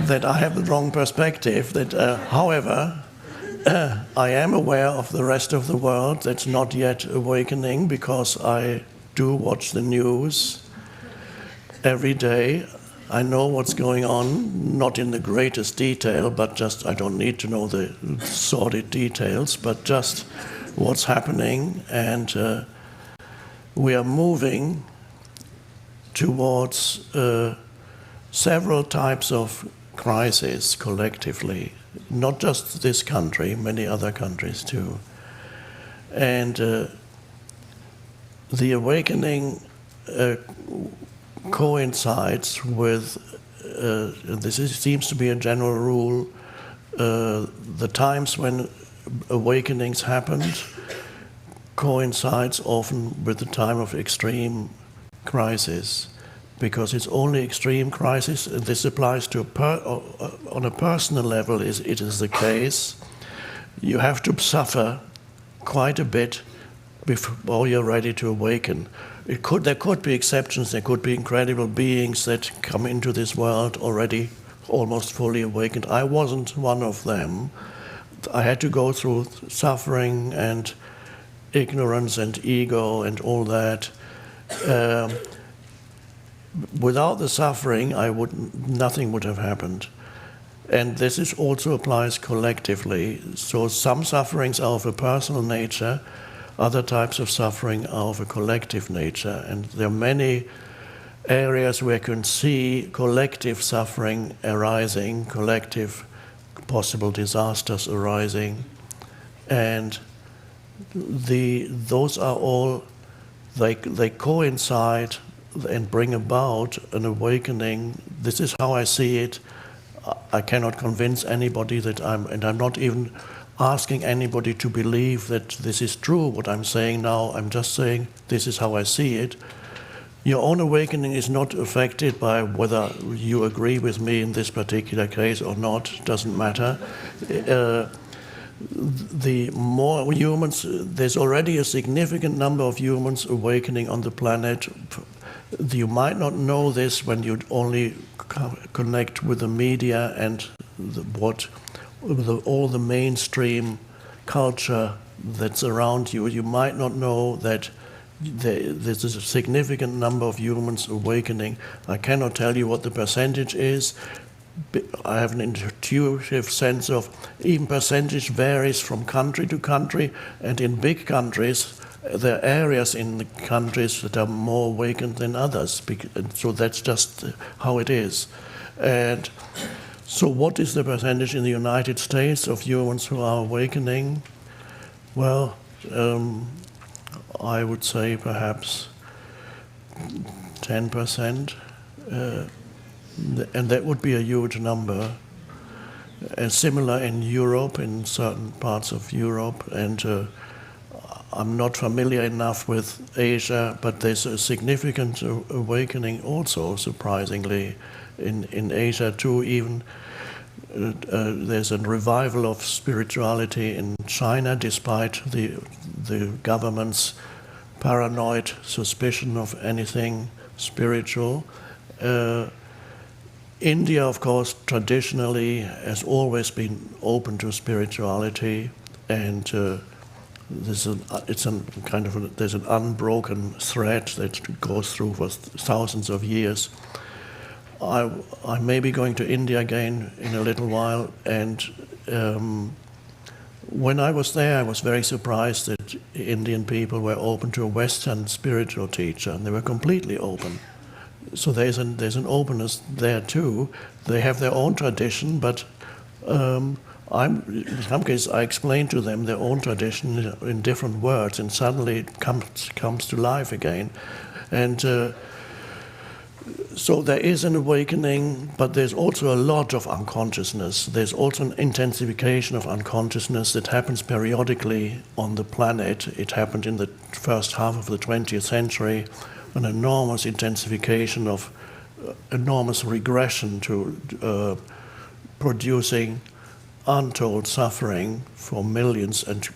that I have the wrong perspective. However, I am aware of the rest of the world that's not yet awakening because I do watch the news every day. I know what's going on, not in the greatest detail, but just, I don't need to know the sordid details, but just what's happening. And we are moving towards several types of crises collectively, not just this country, many other countries too. And the awakening coincides with, seems to be a general rule, the times when awakenings happened coincides often with the time of extreme crisis, because it's only extreme crisis, and this applies to on a personal level, it is the case. You have to suffer quite a bit before you're ready to awaken. There could be exceptions. There could be incredible beings that come into this world already almost fully awakened. I wasn't one of them. I had to go through suffering and ignorance and ego and all that. Without the suffering, nothing would have happened. And this also applies collectively. So some sufferings are of a personal nature. Other types of suffering are of a collective nature, and there are many areas where you can see collective suffering arising, collective possible disasters arising, and those are all, they coincide and bring about an awakening. This is how I see it. I cannot convince anybody and I'm not even asking anybody to believe that this is true, what I'm saying now. I'm just saying this is how I see it. Your own awakening is not affected by whether you agree with me in this particular case or not. It doesn't matter. The more humans, there's already a significant number of humans awakening on the planet. You might not know this when you only connect with the media and all the mainstream culture that's around you. You might not know that there's a significant number of humans awakening. I cannot tell you what the percentage is. I have an intuitive sense of even percentage varies from country to country, and in big countries there are areas in the countries that are more awakened than others. So that's just how it is. And so what is the percentage in the United States of humans who are awakening? Well, I would say perhaps 10%, and that would be a huge number. Similar in Europe, in certain parts of Europe, and I'm not familiar enough with Asia, but there's a significant awakening also, surprisingly, in Asia too. Even there's a revival of spirituality in China, despite the government's paranoid suspicion of anything spiritual. India, of course, traditionally has always been open to spirituality, and there's an unbroken thread that goes through for thousands of years. I may be going to India again in a little while, and when I was there, I was very surprised that Indian people were open to a Western spiritual teacher, and they were completely open. So there's an openness there too. They have their own tradition, but in some cases I explain to them their own tradition in different words, and suddenly it comes to life again. And so there is an awakening, but there's also a lot of unconsciousness. There's also an intensification of unconsciousness that happens periodically on the planet. It happened in the first half of the 20th century, an enormous intensification of enormous regression to producing untold suffering for millions and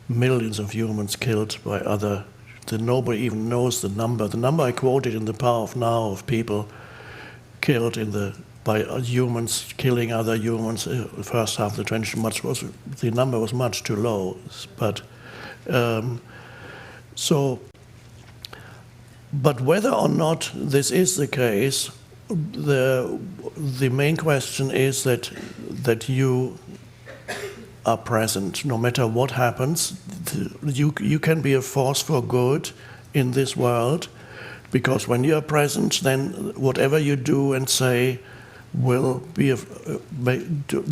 millions of humans killed by other. Nobody even knows the number. The number I quoted in The Power of Now of people killed by humans killing other humans, the first half of the 20th, the number was much too low. But but whether or not this is the case, the main question is that you are present. No matter what happens, you can be a force for good in this world, because when you are present, then whatever you do and say will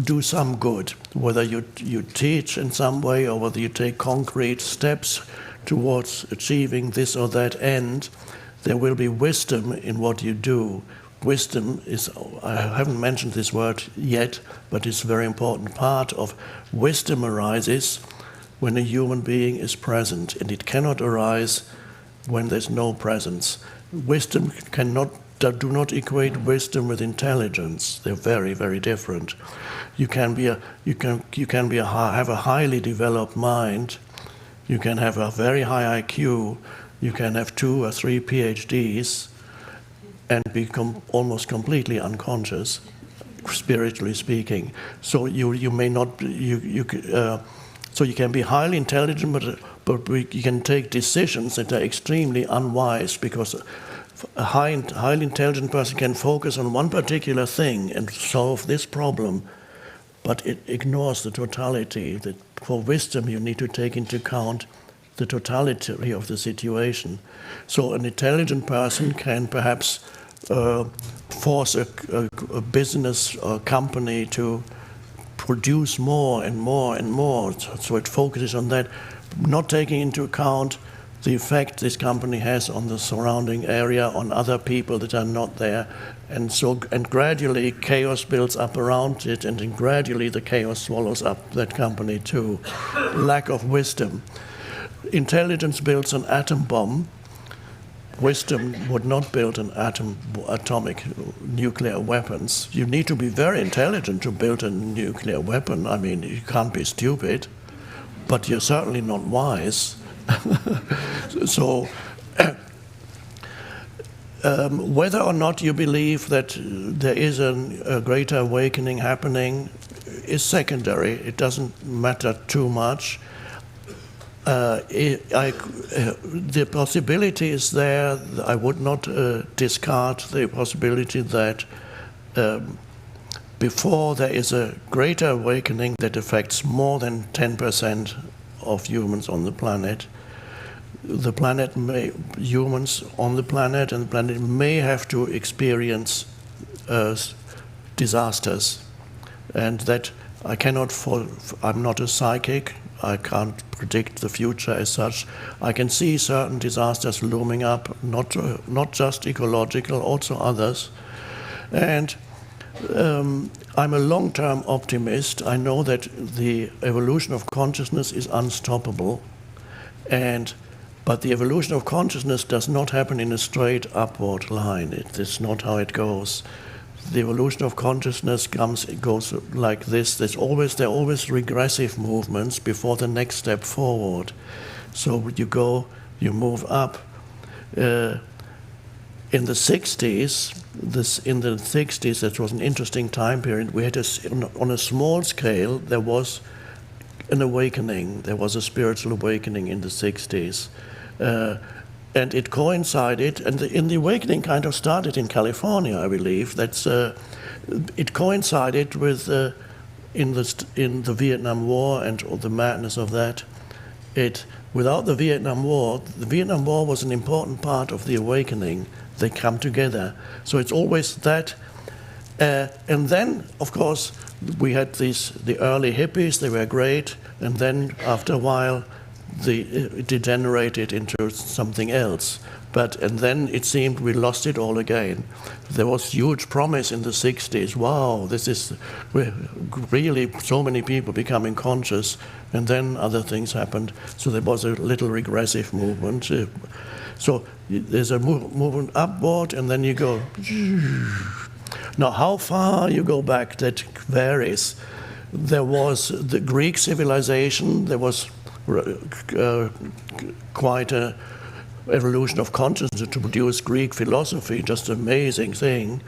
do some good. Whether you teach in some way, or whether you take concrete steps towards achieving this or that end, there will be wisdom in what you do. Wisdom is, I haven't mentioned this word yet, but it's a very important part of wisdom arises when a human being is present, and it cannot arise when there's no presence. Wisdom do not equate wisdom with intelligence. They're very, very different. You can have a highly developed mind. You can have a very high IQ. You can have 2 or 3 PhDs and become almost completely unconscious, spiritually speaking. So you may not. So you can be highly intelligent, but you can take decisions that are extremely unwise, because a highly intelligent person can focus on one particular thing and solve this problem, but it ignores the totality. That for wisdom you need to take into account the totality of the situation. So an intelligent person can perhaps force a business or company to produce more and more and more. So it focuses on that, not taking into account the effect this company has on the surrounding area, on other people that are not there. And gradually chaos builds up around it, and then gradually the chaos swallows up that company too. Lack of wisdom. Intelligence builds an atom bomb. Wisdom would not build an atomic nuclear weapons. You need to be very intelligent to build a nuclear weapon. I mean, you can't be stupid, but you're certainly not wise. So whether or not you believe that there is a greater awakening happening is secondary. It doesn't matter too much. The possibility is there. I would not discard the possibility that before there is a greater awakening that affects more than 10% of humans on the planet, humans on the planet and the planet may have to experience disasters, and that I'm not a psychic. I can't predict the future as such. I can see certain disasters looming up, not just ecological, also others. And I'm a long-term optimist. I know that the evolution of consciousness is unstoppable, but the evolution of consciousness does not happen in a straight upward line. It's not how it goes. The evolution of consciousness goes like this. There are always regressive movements before the next step forward. So you move up. In the 60s, that was an interesting time period. We had on a small scale, there was an awakening. There was a spiritual awakening in the 60s. And it coincided, and the awakening kind of started in California, I believe. It coincided with in the Vietnam War and all the madness of that. Without the Vietnam War was an important part of the awakening. They come together. So it's always that. And then, of course, we had the early hippies. They were great. And then after a while, it degenerated into something else. And then it seemed we lost it all again. There was huge promise in the 60s. Wow, this is really so many people becoming conscious. And then other things happened. So there was a little regressive movement. So there's a movement upward, and then you go. Now, how far you go back, that varies. There was the Greek civilization. There was quite a evolution of consciousness to produce Greek philosophy, just an amazing thing.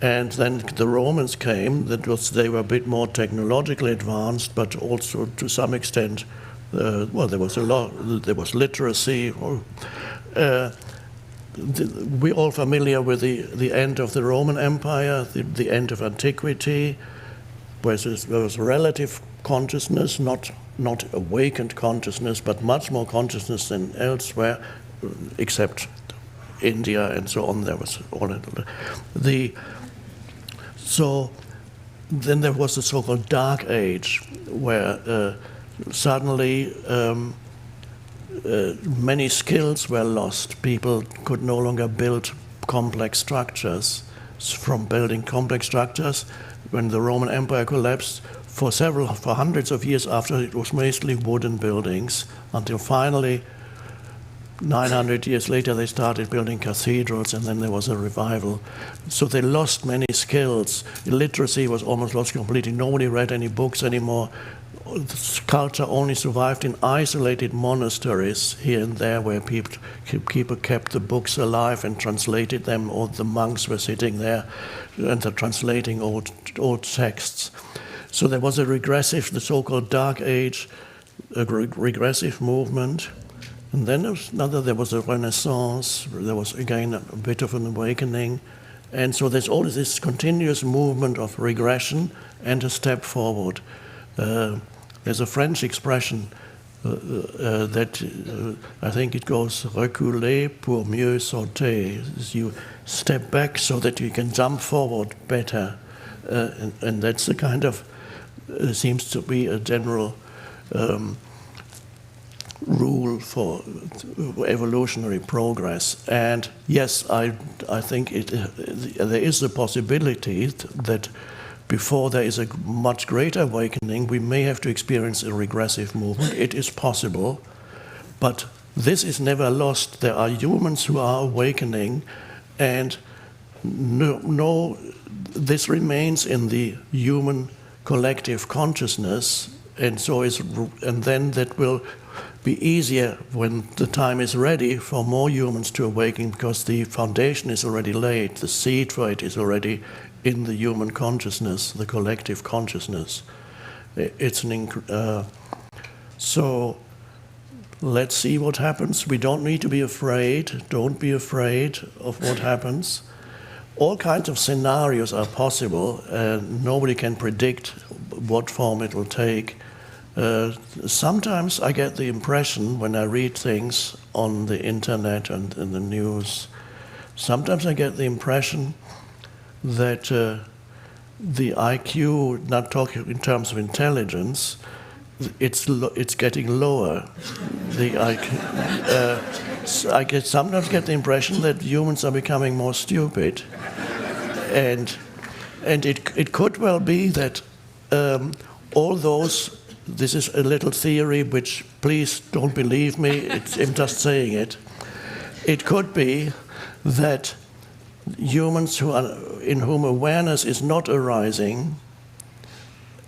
And then the Romans came. They were a bit more technologically advanced, but also to some extent, there was literacy. We're all familiar with the end of the Roman Empire, the end of antiquity, where there was relative consciousness, not awakened consciousness, but much more consciousness than elsewhere, except India and so on. There was all so then there was the so-called Dark Age, where suddenly many skills were lost. People could no longer build complex structures. From building complex structures, when the Roman Empire collapsed, for hundreds of years after, it was mostly wooden buildings, until finally, 900 years later, they started building cathedrals, and then there was a revival. So they lost many skills. Literacy was almost lost completely. Nobody read any books anymore. Culture only survived in isolated monasteries here and there, where people kept the books alive and translated them, or the monks were sitting there and they're translating old texts. So there was the so-called Dark Age, a regressive movement. And then there was a Renaissance. There was again a bit of an awakening. And so there's always this continuous movement of regression and a step forward. There's a French expression that I think it goes reculer pour mieux sauter. You step back so that you can jump forward better. And that's the kind of, seems to be a general rule for evolutionary progress. And yes, I think there is a possibility that before there is a much greater awakening, we may have to experience a regressive movement. It is possible, but this is never lost. There are humans who are awakening, and this remains in the human collective consciousness, and then that will be easier when the time is ready for more humans to awaken, because the foundation is already laid, the seed for it is already in the human consciousness, the collective consciousness. So let's see what happens. We don't need to be afraid. Don't be afraid of what happens. All kinds of scenarios are possible, and nobody can predict what form it will take. Sometimes I get the impression when I read things on the internet and in the news, sometimes I get the impression that the IQ, not talking in terms of intelligence, it's getting lower. The IQ, I sometimes get the impression that humans are becoming more stupid, and it could well be that all those. This is a little theory, which please don't believe me. I'm just saying it. It could be that humans in whom awareness is not arising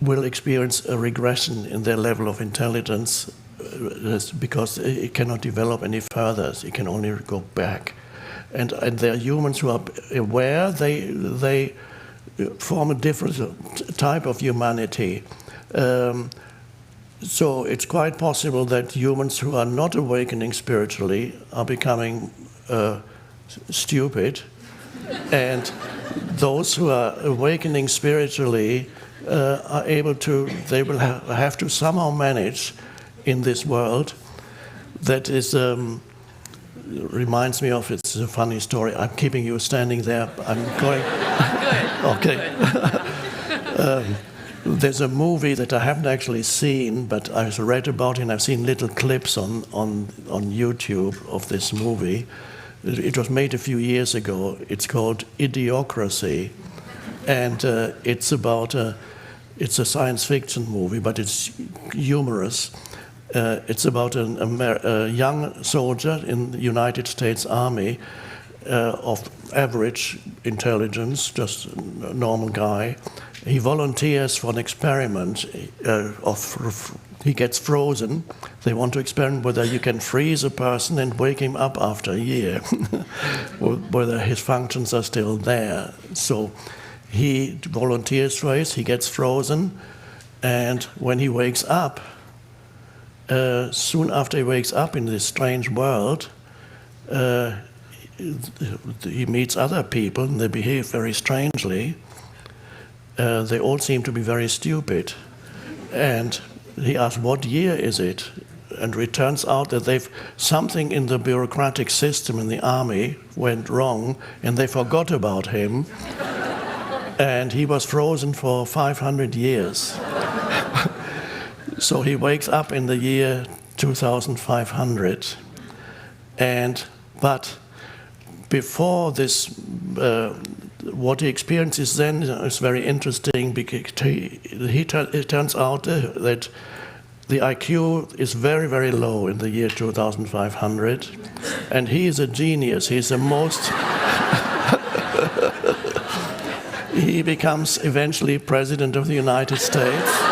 will experience a regression in their level of intelligence, because it cannot develop any further. It can only go back. And there are humans who are aware. They form a different type of humanity. So it's quite possible that humans who are not awakening spiritually are becoming stupid, and those who are awakening spiritually are able to, they will have to somehow manage in this world. That is, reminds me of, it's a funny story. I'm keeping you standing there. I'm going. Okay. There's a movie that I haven't actually seen, but I've read about it, and I've seen little clips on YouTube of this movie. It was made a few years ago. It's called Idiocracy, and it's about it's a science fiction movie, but it's humorous. It's about a young soldier in the United States Army of average intelligence, just a normal guy. He volunteers for an experiment he gets frozen. They want to experiment whether you can freeze a person and wake him up after a year, whether his functions are still there. So he volunteers for it, he gets frozen, and when he wakes up, soon after he wakes up in this strange world, he meets other people and they behave very strangely. They all seem to be very stupid. And he asks, what year is it? And it turns out that something in the bureaucratic system in the army went wrong, and they forgot about him. And he was frozen for 500 years. So he wakes up in the year 2500. But before this, what he experiences then is very interesting, because it turns out that the IQ is very, very low in the year 2500, and he is a genius. He's the most... He becomes eventually President of the United States.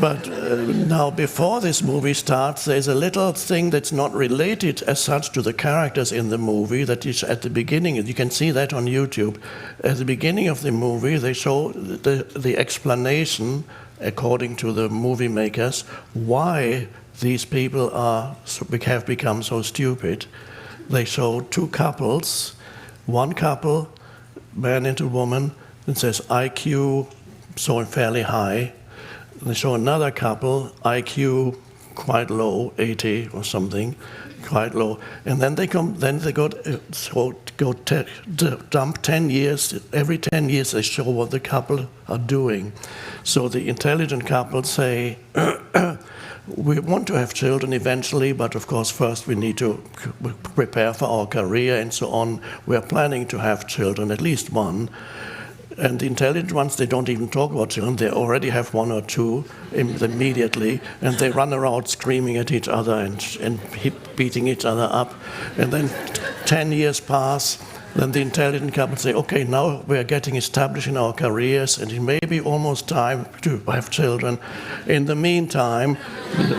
But now, before this movie starts, there's a little thing that's not related as such to the characters in the movie, that is at the beginning. You can see that on YouTube. At the beginning of the movie, they show the explanation, according to the movie makers, why these people have become so stupid. They show two couples. One couple, man and a woman, it says IQ so fairly high. They show another couple, IQ quite low, 80 or something, quite low. And then they dump 10 years. Every 10 years they show what the couple are doing. So the intelligent couples say, we want to have children eventually, but of course first we need to prepare for our career and so on. We are planning to have children, at least one. And the intelligent ones, they don't even talk about children. They already have one or two immediately, and they run around screaming at each other and beating each other up. And then 10 years pass, then the intelligent couple say, okay, now we are getting established in our careers, and it may be almost time to have children. In the meantime,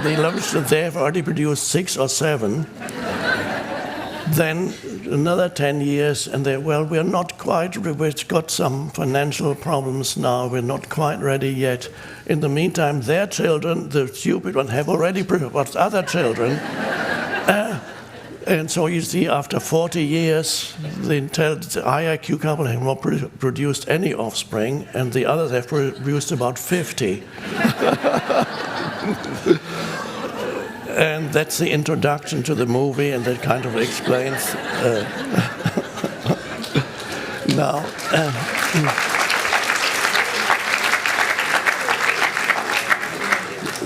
they have already produced 6 or 7. Then another 10 years, and we're not quite, we've got some financial problems now, we're not quite ready yet. In the meantime, their children, the stupid ones, have already produced other children. And so you see, after 40 years, the high IQ couple have not produced any offspring, and the others have produced about 50. And that's the introduction to the movie, and that kind of explains. Now,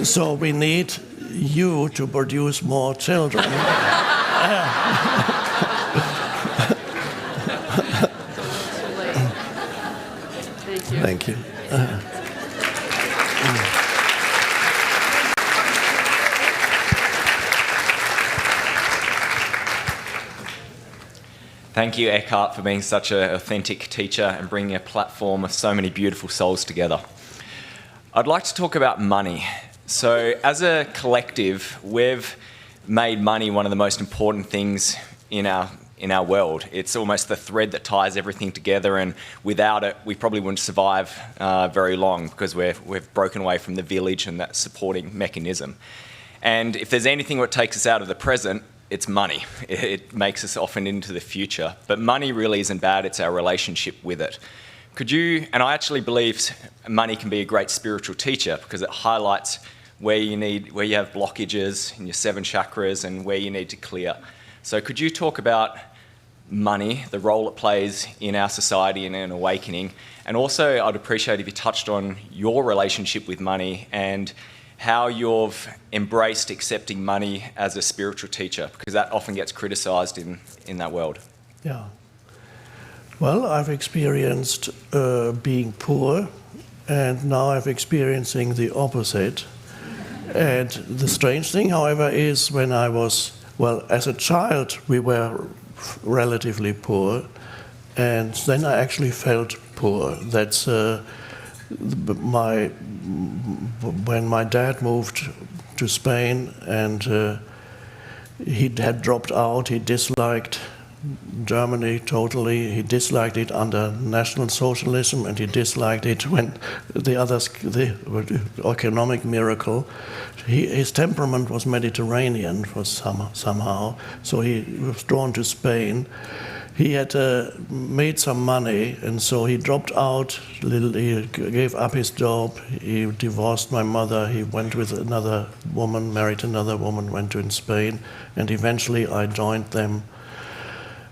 so we need you to produce more children. Thank you. Thank you, Eckhart, for being such an authentic teacher and bringing a platform of so many beautiful souls together. I'd like to talk about money. So as a collective, we've made money one of the most important things in our in our world. It's almost the thread that ties everything together, and without it, we probably wouldn't survive very long, because we've broken away from the village and that supporting mechanism. And if there's anything that takes us out of the present, it's money. It makes us often into the future. But money really isn't bad, it's our relationship with it. Could you, and I actually believe money can be a great spiritual teacher, because it highlights where you have blockages in your 7 chakras and where you need to clear. So could you talk about money, the role it plays in our society and in awakening? And also I'd appreciate if you touched on your relationship with money and how you've embraced accepting money as a spiritual teacher, because that often gets criticised in that world. Yeah. Well, I've experienced being poor, and now I'm experiencing the opposite. And the strange thing, however, is when I was, well, as a child, we were relatively poor, and then I actually felt poor. That's when my dad moved to Spain, and he had dropped out. He disliked Germany totally. He disliked it under National Socialism, and he disliked it when the economic miracle. His temperament was Mediterranean for somehow, so he was drawn to Spain. He had made some money, and so he dropped out. He gave up his job. He divorced my mother. He went with another woman, married another woman, went to Spain, and eventually I joined them.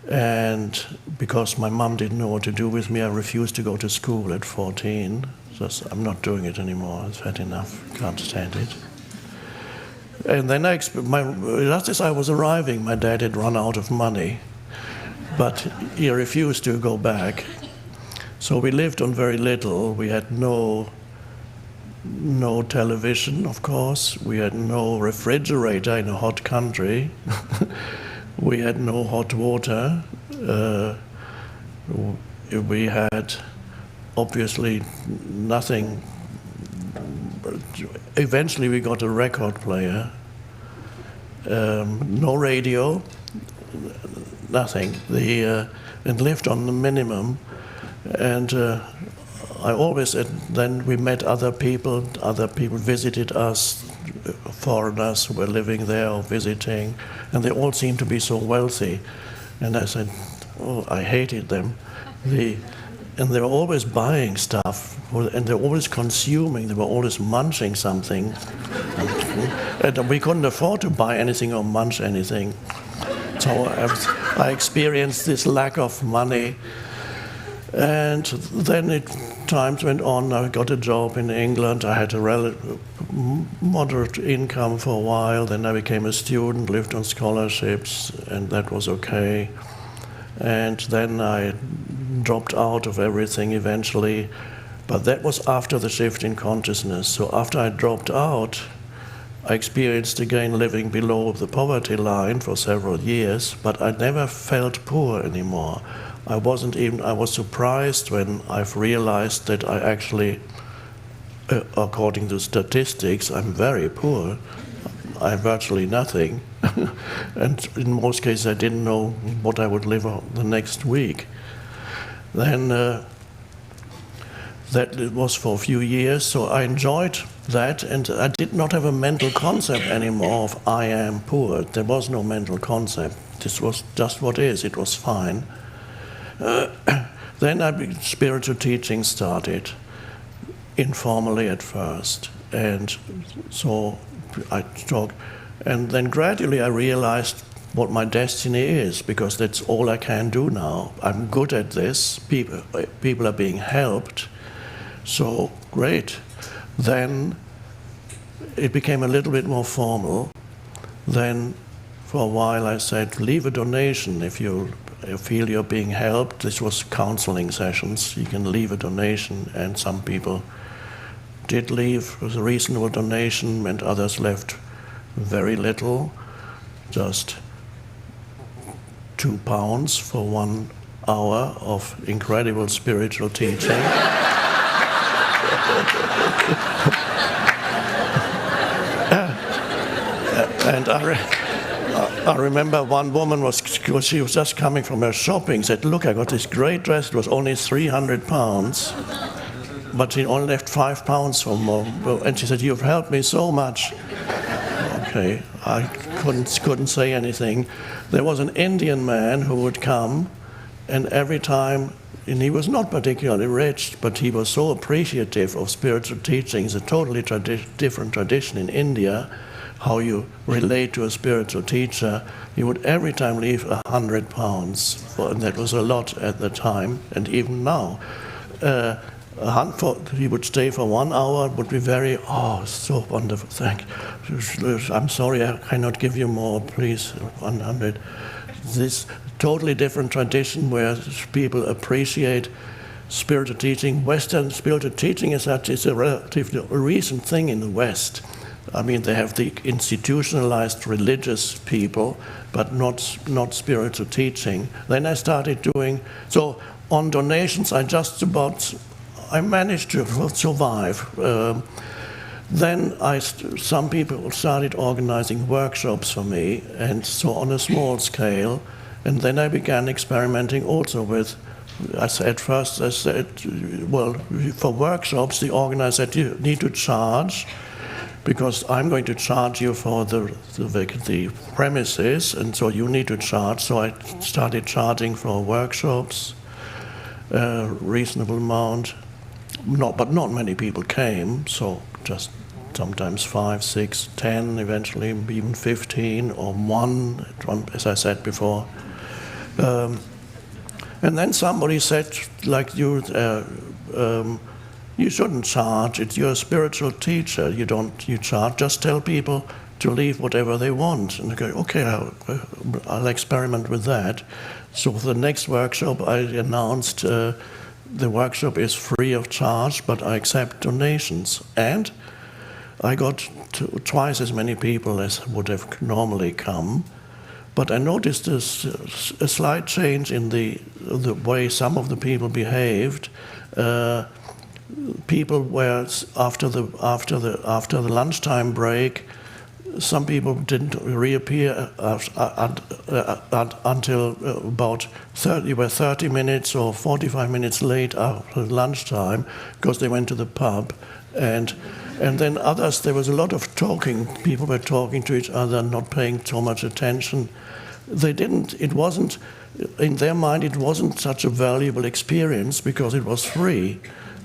And because my mom didn't know what to do with me, I refused to go to school at 14. So I'm not doing it anymore. I've had enough. Can't stand it. And then just as I was arriving, my dad had run out of money, but he refused to go back. So we lived on very little. We had no television, of course. We had no refrigerator in a hot country. We had no hot water. We had obviously nothing. Eventually we got a record player. No radio, nothing. And lived on the minimum. And I always, then we met other people visited us, foreigners who were living there or visiting, and they all seemed to be so wealthy. And I said, oh, I hated them. And they were always buying stuff, and they were always consuming, they were always munching something. And we couldn't afford to buy anything or munch anything. So I experienced this lack of money. And then times went on. I got a job in England. I had a moderate income for a while. Then I became a student, lived on scholarships, and that was okay. And then I dropped out of everything eventually. But that was after the shift in consciousness. So after I dropped out, I experienced again living below the poverty line for several years, but I never felt poor anymore. I was surprised when I've realized that I actually, according to statistics, I'm very poor. I have virtually nothing. And in most cases, I didn't know what I would live on the next week. Then that was for a few years, so I enjoyed that, and I did not have a mental concept anymore of I am poor. There was no mental concept. This was just what is. It was fine. Then spiritual teaching started, informally at first, and so I talked, and then gradually I realized what my destiny is, because that's all I can do now. I'm good at this. People are being helped, so great. Then it became a little bit more formal. Then for a while I said, leave a donation if you feel you're being helped. This was counseling sessions. You can leave a donation, and some people did leave with a reasonable donation, and others left very little, just £2 for 1 hour of incredible spiritual teaching. And I remember one woman she was just coming from her shopping, said, "Look, I got this great dress. It was only 300 pounds, but she only left 5 pounds for more." And she said, "You've helped me so much." Okay, I couldn't say anything. There was an Indian man who would come, and every time, and he was not particularly rich, but he was so appreciative of spiritual teachings, a totally different tradition in India, how you relate to a spiritual teacher. He would every time leave 100 pounds, and that was a lot at the time, and even now. He would stay for 1 hour, would be very, so wonderful, thank you. I'm sorry, I cannot give you more, please, 100. This totally different tradition where people appreciate spiritual teaching. Western spiritual teaching is a relatively recent thing in the West. I mean, they have the institutionalized religious people, but not spiritual teaching. Then I started doing, so on donations, I managed to survive. Then some people started organizing workshops for me, and so on a small scale. And then I began experimenting also with, first I said, well, for workshops, the organizer said, you need to charge, because I'm going to charge you for the premises, and so you need to charge. So I started charging for workshops, a reasonable amount. But not many people came, so just sometimes 5, 6, 10, eventually even 15 or 1, as I said before. And then somebody said, like you shouldn't charge. You're a spiritual teacher. You charge. Just tell people to leave whatever they want. And I go, okay, I'll experiment with that. So for the next workshop, I announced the workshop is free of charge, but I accept donations. And I got twice as many people as would have normally come. But I noticed a slight change in the way some of the people behaved. People were after the lunchtime break. Some people didn't reappear until about 30 minutes or 45 minutes late after lunchtime, because they went to the pub. And then others, there was a lot of talking. People were talking to each other, not paying so much attention. In their mind, it wasn't such a valuable experience because it was free.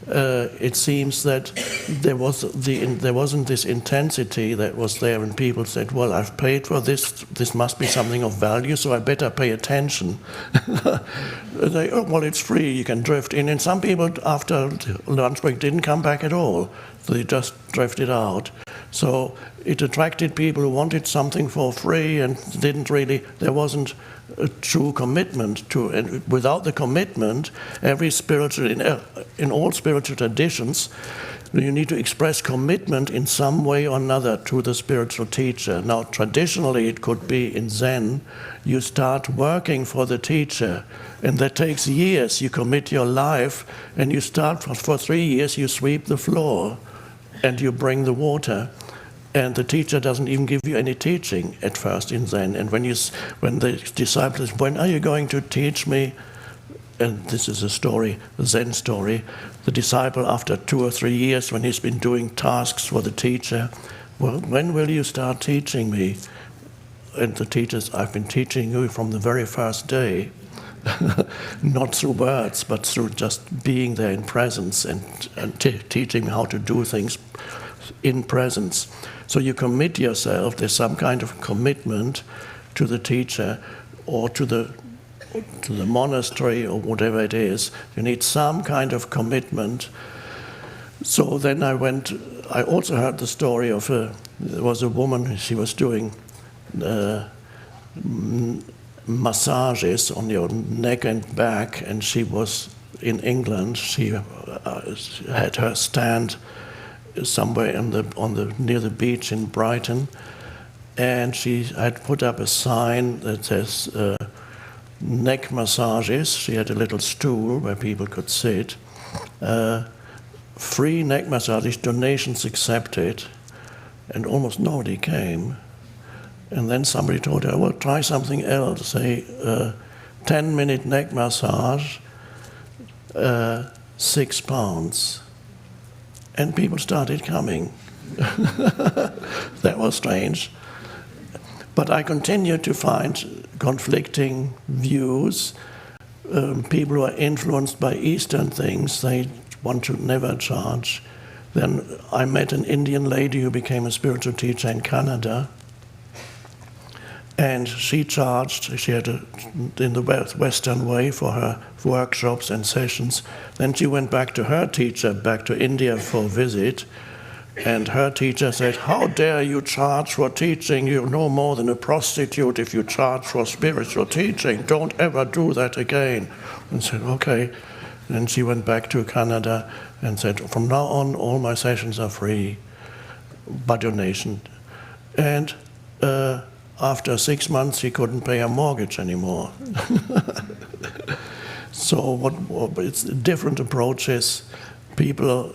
It seems that there wasn't this intensity that was there, and people said, well, I've paid for this must be something of value, so I better pay attention. Well, it's free, you can drift in. And some people after lunch break didn't come back at all. They just drifted out. So it attracted people who wanted something for free and there wasn't a true commitment to it. And without the commitment, in all spiritual traditions, you need to express commitment in some way or another to the spiritual teacher. Now, traditionally, it could be in Zen, you start working for the teacher, and that takes years. You commit your life, and you start for 3 years, you sweep the floor, and you bring the water. And the teacher doesn't even give you any teaching at first in Zen. And when the disciple says, when are you going to teach me? And this is a story, a Zen story. The disciple, after 2 or 3 years, when he's been doing tasks for the teacher, well, when will you start teaching me? And the teacher says, I've been teaching you from the very first day. Not through words, but through just being there in presence and teaching how to do things in presence. So you commit yourself, there's some kind of commitment to the teacher or to the monastery or whatever it is. You need some kind of commitment. So then I also heard the story of there was a woman, she was doing massages on your neck and back, and she was in England. She had her stand somewhere near the beach in Brighton, and she had put up a sign that says neck massages. She had a little stool where people could sit. Free neck massages, donations accepted, and almost nobody came. And then somebody told her, well, try something else, say 10-minute neck massage, £6. And people started coming. That was strange. But I continued to find conflicting views. People who are influenced by Eastern things, they want to never charge. Then I met an Indian lady who became a spiritual teacher in Canada. And she charged, she had in the Western way for her workshops and sessions. Then she went back to her teacher, back to India for a visit. And her teacher said, how dare you charge for teaching? You're no more than a prostitute if you charge for spiritual teaching. Don't ever do that again. And said, okay. Then she went back to Canada and said, from now on, all my sessions are free by donation. And after 6 months, she couldn't pay her mortgage anymore. So it's different approaches. People,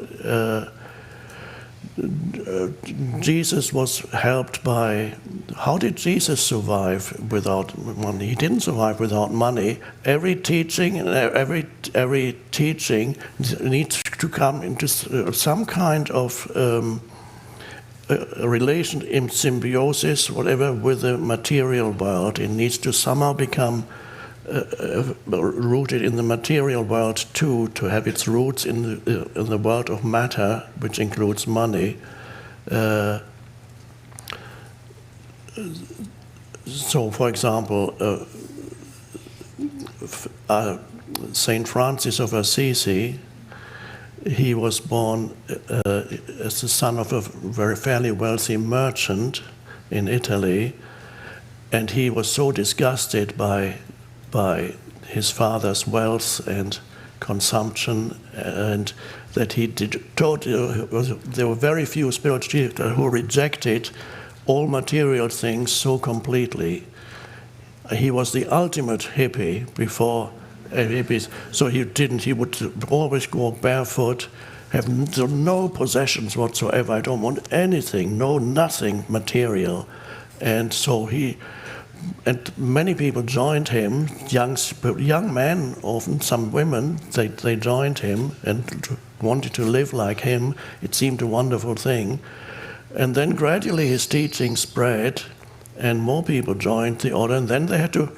Jesus was helped by, how did Jesus survive without money? He didn't survive without money. Every teaching and every teaching needs to come into some kind of a relation in symbiosis, whatever, with the material world. It needs to somehow become rooted in the material world too, to have its roots in the world of matter, which includes money. So, for example, Saint Francis of Assisi, he was born as the son of a very fairly wealthy merchant in Italy, and he was so disgusted by his father's wealth and consumption, and that he there were very few spiritual teachers who rejected all material things so completely. He was the ultimate hippie before hippies. So he would always go barefoot, have no possessions whatsoever. I don't want anything, nothing material. And so and many people joined him, young men, often some women, they joined him and wanted to live like him. It seemed a wonderful thing. And then gradually his teaching spread and more people joined the order, and then they had to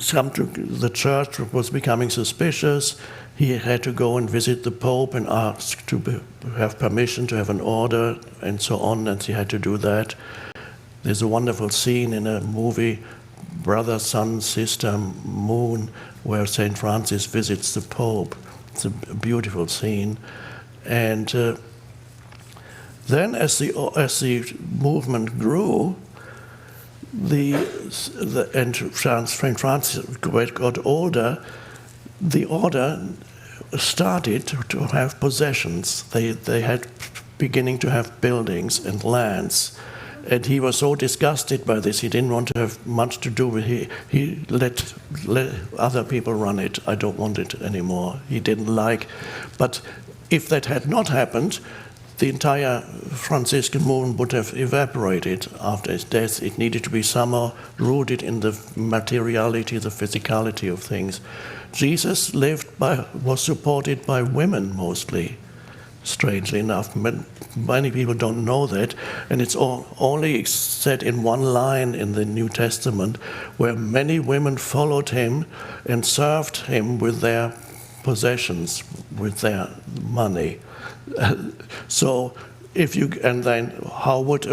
come to the church was becoming suspicious. He had to go and visit the Pope and ask to have permission to have an order and so on, and he had to do that. There's a wonderful scene in a movie, Brother, Sun, Sister, Moon, where St. Francis visits the Pope. It's a beautiful scene. And then as the movement grew, and St. Francis got older, the order started to have possessions. They had beginning to have buildings and lands. And he was so disgusted by this, he didn't want to have much to do with it. He let other people run it. I don't want it anymore. He didn't like. But if that had not happened, the entire Franciscan movement would have evaporated after his death. It needed to be somehow rooted in the materiality, the physicality of things. Jesus was supported by women mostly, strangely enough. Many people don't know that, and it's only said in one line in the New Testament, where many women followed him and served him with their possessions, with their money. So and then how would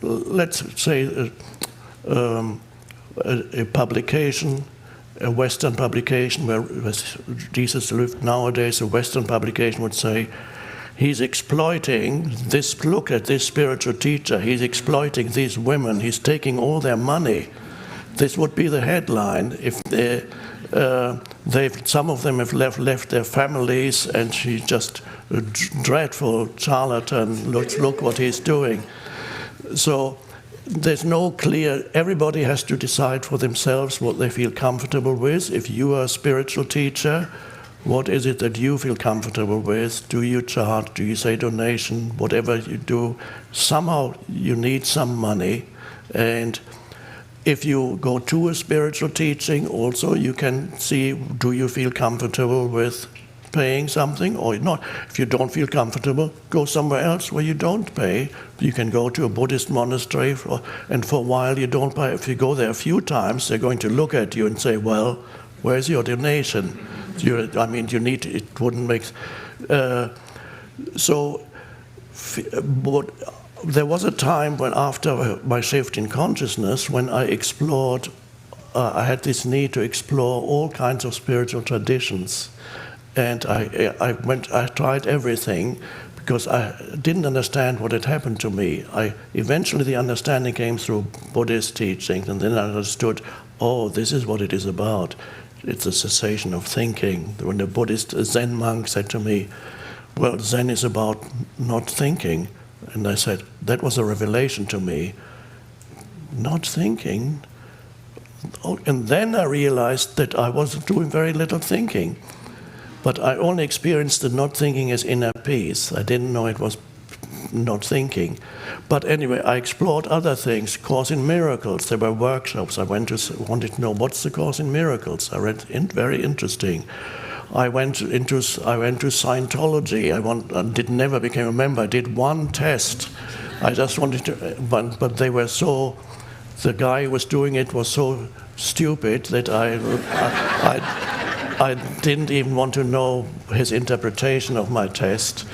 let's say a publication, a Western publication where Jesus lived nowadays, a Western publication would say, he's exploiting this, look at this spiritual teacher, he's exploiting these women, he's taking all their money. This would be the headline if some of them have left their families, and she's just a dreadful charlatan. Look what he's doing. So there's no clear. Everybody has to decide for themselves what they feel comfortable with. If you are a spiritual teacher, what is it that you feel comfortable with? Do you charge? Do you say donation? Whatever you do, somehow you need some money. And if you go to a spiritual teaching, also you can see, do you feel comfortable with paying something or not? If you don't feel comfortable, go somewhere else where you don't pay. You can go to a Buddhist monastery, and for a while you don't pay. If you go there a few times, they're going to look at you and say, well, where's your donation? You need, it wouldn't make... But there was a time when, after my shift in consciousness, when I explored, I had this need to explore all kinds of spiritual traditions. And I tried everything because I didn't understand what had happened to me. Eventually the understanding came through Buddhist teachings, and then I understood, oh, this is what it is about. It's a cessation of thinking. When the Buddhist Zen monk said to me, well, Zen is about not thinking. And I said, that was a revelation to me. Not thinking? Oh, and then I realized that I was doing very little thinking. But I only experienced the not thinking as inner peace. I didn't know it was not thinking. But anyway, I explored other things. Course in Miracles. There were workshops. I wanted to know what's the Course in Miracles. I read very interesting. I went into Scientology. I never became a member. I did one test. I just wanted to, but they were so. The guy who was doing it was so stupid that I didn't even want to know his interpretation of my test.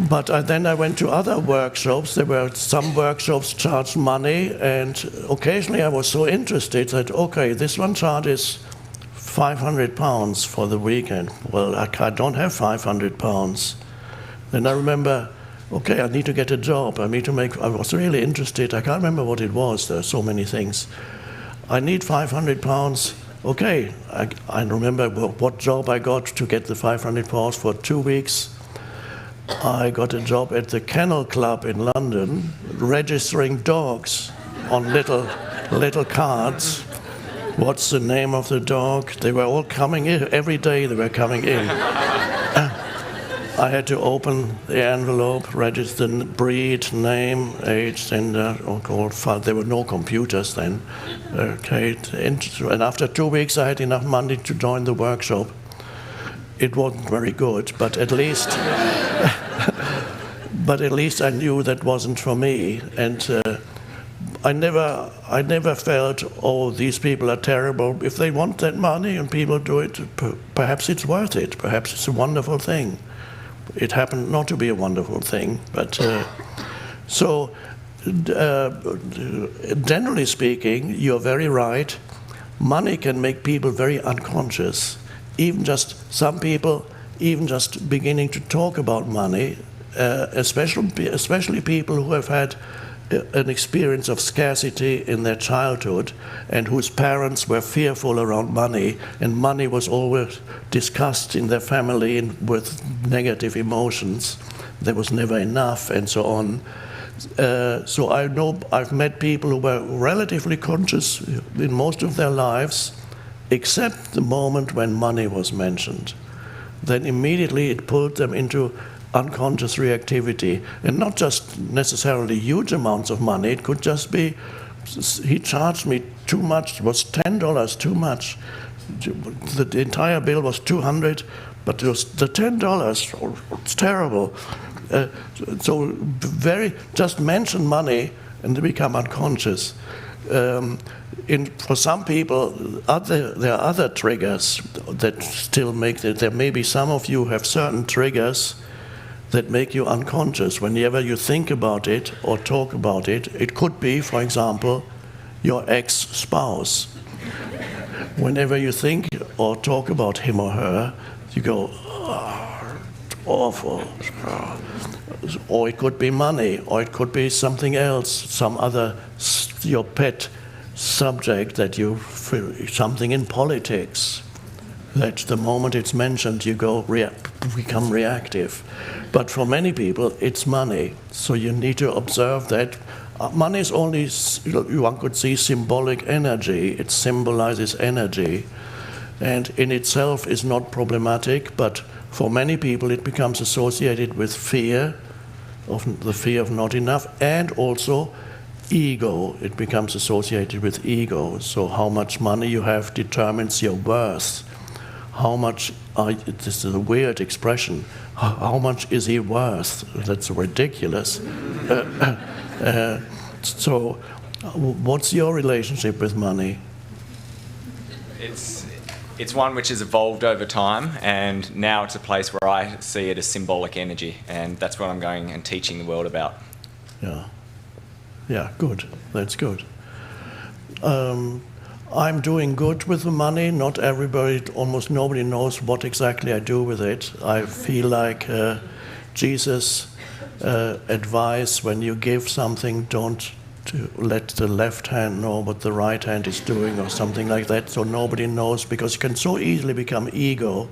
But then I went to other workshops. There were some workshops charged money, and occasionally I was so interested that, okay, this one charges £500 for the weekend. Well, I don't have £500. Then I remember, okay, I need to get a job. I was really interested. I can't remember what it was. There are so many things. I need £500. Okay, I remember what job I got to get the £500 for 2 weeks. I got a job at the Kennel Club in London, registering dogs on little cards. What's the name of the dog? They were all coming in. Every day they were coming in. I had to open the envelope, register breed, name, age, gender, there were no computers then. Okay, and after 2 weeks I had enough money to join the workshop. It wasn't very good, but at least I knew that wasn't for me. And I never felt, oh, these people are terrible. If they want that money and people do it, perhaps it's worth it. Perhaps it's a wonderful thing. It happened not to be a wonderful thing, but generally speaking, you're very right. Money can make people very unconscious. Some people, even just beginning to talk about money, especially people who have had an experience of scarcity in their childhood and whose parents were fearful around money, and money was always discussed in their family with negative emotions. There was never enough and so on. So I know I've met people who were relatively conscious in most of their lives, except the moment when money was mentioned. Then immediately it pulled them into unconscious reactivity, and not just necessarily huge amounts of money. It could just be, he charged me too much. It was $10 too much. The entire bill was $200, but it was the $10. It's terrible. So just mention money and they become unconscious. For some people, there are other triggers that still make it. There may be some of you who have certain triggers that make you unconscious. Whenever you think about it or talk about it, it could be, for example, your ex-spouse. Whenever you think or talk about him or her, you go, oh, awful. Or it could be money, or it could be something else, some other, your pet subject that you feel, something in politics, that the moment it's mentioned, you become reactive. But for many people, it's money. So you need to observe that money is only, one could see, symbolic energy. It symbolizes energy, and in itself is not problematic, but for many people it becomes associated with fear, of the fear of not enough, and also ego. It becomes associated with ego. So how much money you have determines your worth. How much, this is a weird expression, how much is he worth? That's ridiculous. So what's your relationship with money? It's one which has evolved over time, and now it's a place where I see it as symbolic energy, and that's what I'm going and teaching the world about. Yeah, good. That's good. I'm doing good with the money. Not everybody, almost nobody knows what exactly I do with it. I feel like Jesus' advice, when you give something, don't let the left hand know what the right hand is doing or something like that, so nobody knows, because you can so easily become ego.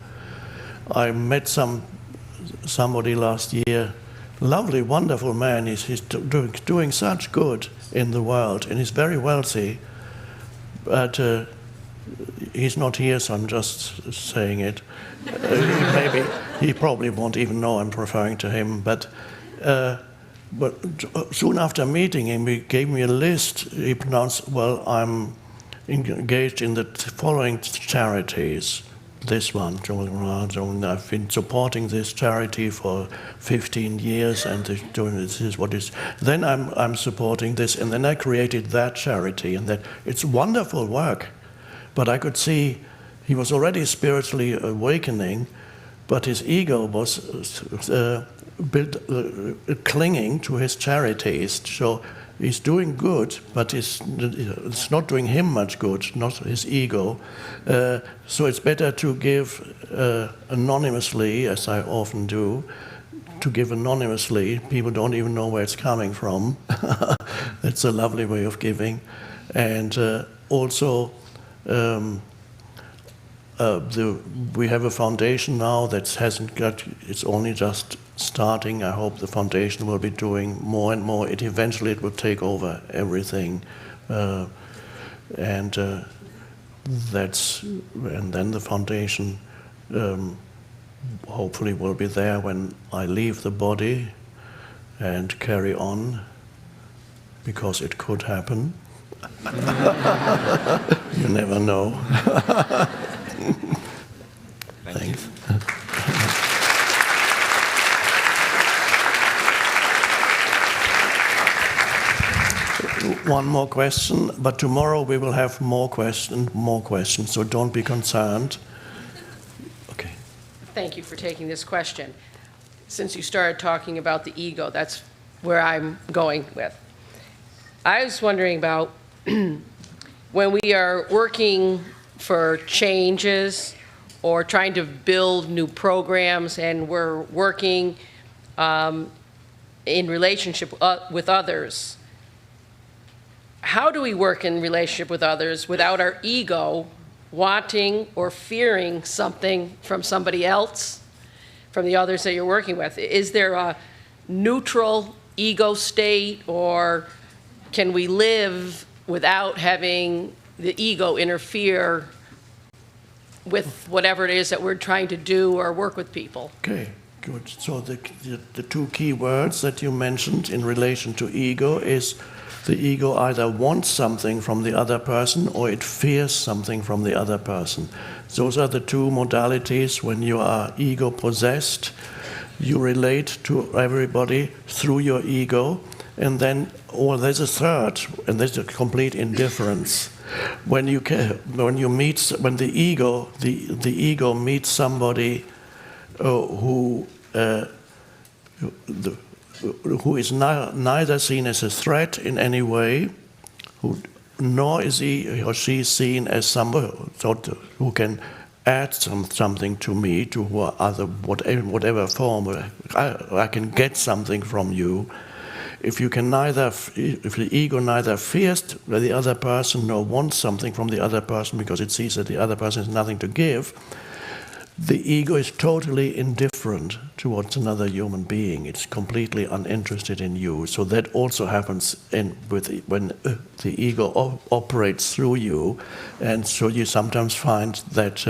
I met somebody last year, lovely, wonderful man. He's doing such good in the world, and he's very wealthy. But he's not here, so I'm just saying it. Maybe he probably won't even know I'm referring to him. But soon after meeting him, he gave me a list. He pronounced, well, I'm engaged in the following charities. This one, I've been supporting this charity for 15 years, and this is what is. Then I'm supporting this, and then I created that charity, and that it's wonderful work. But I could see he was already spiritually awakening, but his ego was clinging to his charities. So he's doing good, but it's not doing him much good, not his ego. So it's better to give anonymously, as I often do, to give anonymously. People don't even know where it's coming from. That's a lovely way of giving. And also, we have a foundation now that hasn't got, it's only just starting. I hope the foundation will be doing more and more. Eventually it will take over everything. And then the foundation hopefully will be there when I leave the body and carry on, because it could happen. You never know. Thanks. One more question, but tomorrow we will have more questions, so don't be concerned. Okay. Thank you for taking this question. Since you started talking about the ego, that's where I'm going with. I was wondering about when we are working for changes or trying to build new programs, and we're working in relationship with others. How do we work in relationship with others without our ego wanting or fearing something from somebody else, from the others that you're working with? Is there a neutral ego state, or can we live without having the ego interfere with whatever it is that we're trying to do or work with people? Okay, good. So the two key words that you mentioned in relation to ego is the ego either wants something from the other person or it fears something from the other person. Those are the two modalities. When you are ego possessed, you relate to everybody through your ego, and then, or there's a third, and there's a complete indifference. When the ego meets somebody who is neither seen as a threat in any way, nor is he or she seen as somebody who can add something to me, to whatever form I can get something from you. If the ego neither fears the other person nor wants something from the other person because it sees that the other person has nothing to give, the ego is totally indifferent towards another human being. It's completely uninterested in you. So that also happens when the ego operates through you, and so you sometimes find that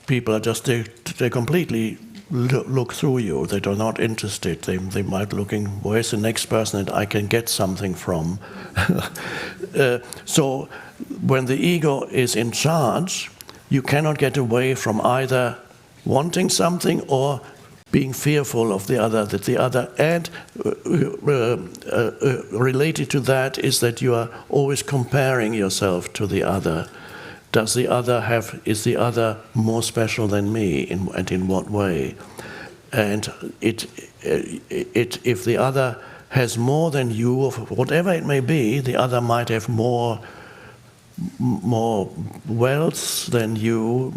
people are they're completely look through you. They are not interested. They might looking, where's the next person that I can get something from? So when the ego is in charge, you cannot get away from either wanting something or being fearful of the other, and related to that is that you are always comparing yourself to the other. Is the other more special than me, and in what way? And if the other has more than you, or whatever it may be, the other might have more wealth than you,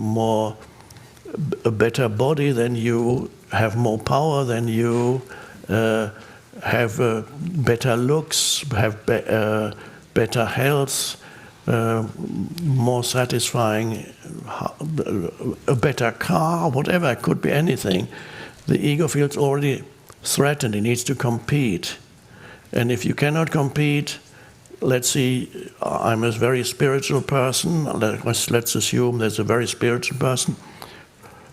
a better body than you, have more power than you, have better looks, have better health, more satisfying, a better car, whatever, it could be anything. The ego feels already threatened. It needs to compete. And if you cannot compete, let's see, I'm a very spiritual person. Let's assume there's a very spiritual person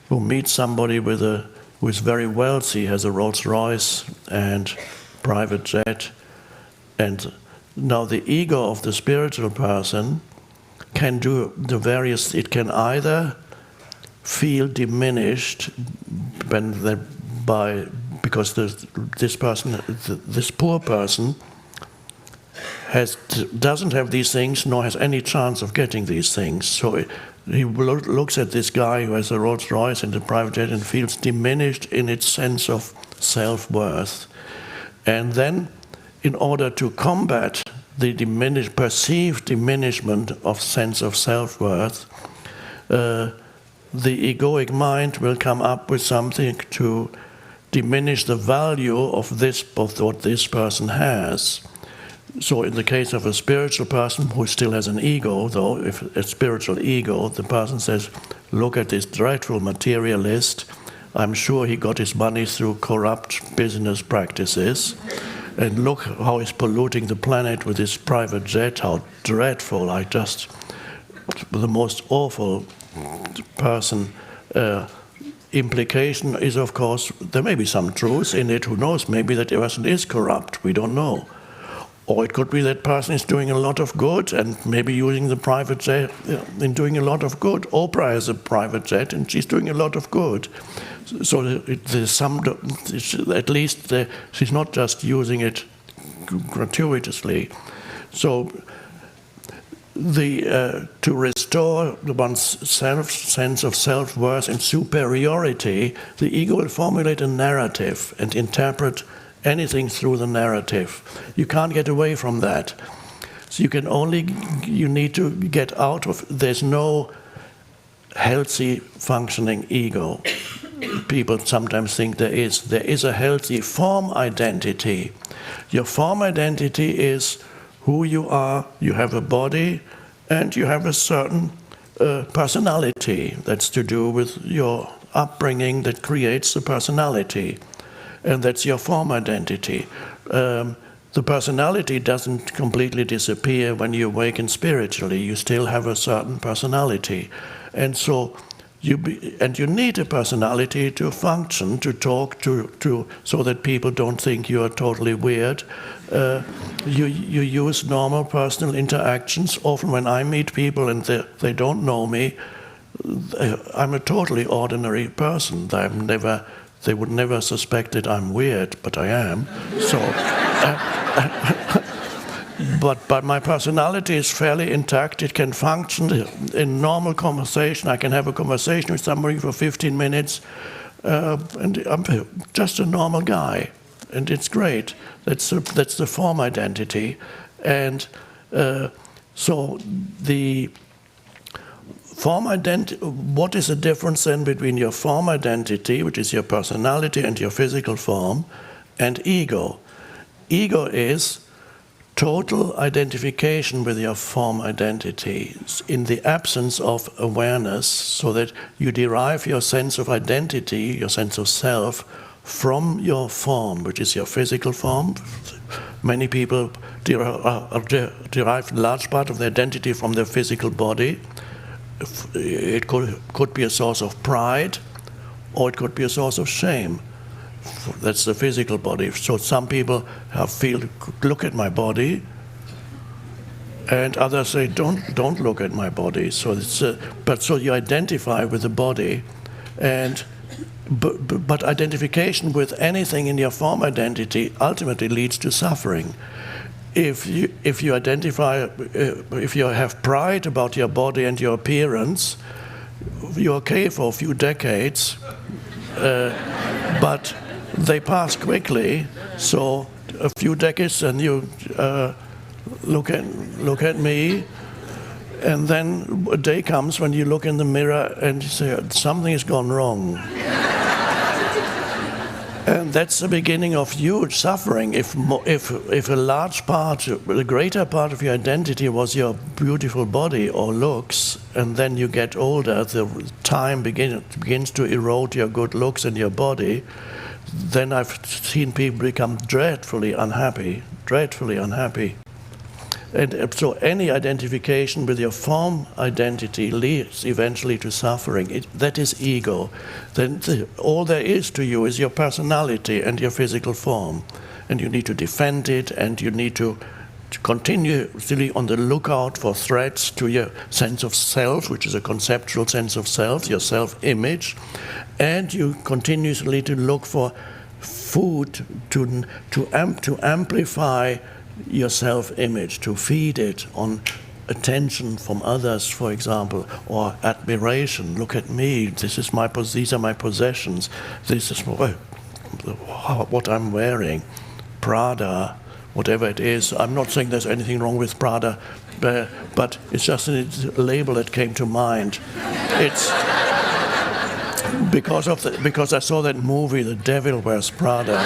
who meets somebody who's very wealthy, has a Rolls Royce and private jet, and now the ego of the spiritual person can do it can either feel diminished because this poor person doesn't have these things nor has any chance of getting these things. So he looks at this guy who has a Rolls Royce and a private jet and feels diminished in its sense of self-worth. And then, in order to combat the perceived diminishment of sense of self-worth, the egoic mind will come up with something to diminish the value of what this person has. So in the case of a spiritual person who still has an ego, though, if a spiritual ego, the person says, look at this dreadful materialist, I'm sure he got his money through corrupt business practices, and look how he's polluting the planet with his private jet, how dreadful, the most awful person. Implication is, of course, there may be some truth in it, who knows, maybe that person is corrupt, we don't know. Or it could be that person is doing a lot of good and maybe using the private jet in doing a lot of good. Oprah has a private jet and she's doing a lot of good. So there's at least she's not just using it gratuitously. So to restore one's sense of self-worth and superiority, the ego will formulate a narrative and interpret anything through the narrative. You can't get away from that. So you need to get out of, there's no healthy functioning ego. People sometimes think there is a healthy form identity. Your form identity is who you are, you have a body, and you have a certain personality that's to do with your upbringing that creates the personality. And that's your form identity. The personality doesn't completely disappear when you awaken spiritually. You still have a certain personality. And so you need a personality to function, to talk, so that people don't think you are totally weird. You use normal personal interactions. Often when I meet people and they don't know me, I'm a totally ordinary person. They would never suspect that I'm weird, but I am. So, but my personality is fairly intact. It can function in normal conversation. I can have a conversation with somebody for 15 minutes, and I'm just a normal guy, and it's great. That's the form identity, and so the form identity. What is the difference then between your form identity, which is your personality and your physical form, and ego? Ego is total identification with your form identity in the absence of awareness, so that you derive your sense of identity, your sense of self, from your form, which is your physical form. Many people derive a large part of their identity from their physical body. It could be a source of pride, or it could be a source of shame. That's the physical body. So some people look at my body, and others say, don't look at my body. So so you identify with the body, but identification with anything in your form identity ultimately leads to suffering. If you identify, if you have pride about your body and your appearance, you're okay for a few decades, but they pass quickly. So a few decades, and you look at me, and then a day comes when you look in the mirror and you say something has gone wrong. And that's the beginning of huge suffering. If a large part, the greater part of your identity was your beautiful body or looks, and then you get older, the time begins to erode your good looks and your body, then I've seen people become dreadfully unhappy. And so any identification with your form identity leads eventually to suffering. That is ego. Then all there is to you is your personality and your physical form. And you need to defend it, and you need to continuously on the lookout for threats to your sense of self, which is a conceptual sense of self, your self-image. And you continuously to look for food to amplify your self-image, to feed it on attention from others, for example, or admiration. Look at me. These are my possessions. This is what I'm wearing. Prada, whatever it is. I'm not saying there's anything wrong with Prada, but it's just a label that came to mind. It's because I saw that movie, The Devil Wears Prada.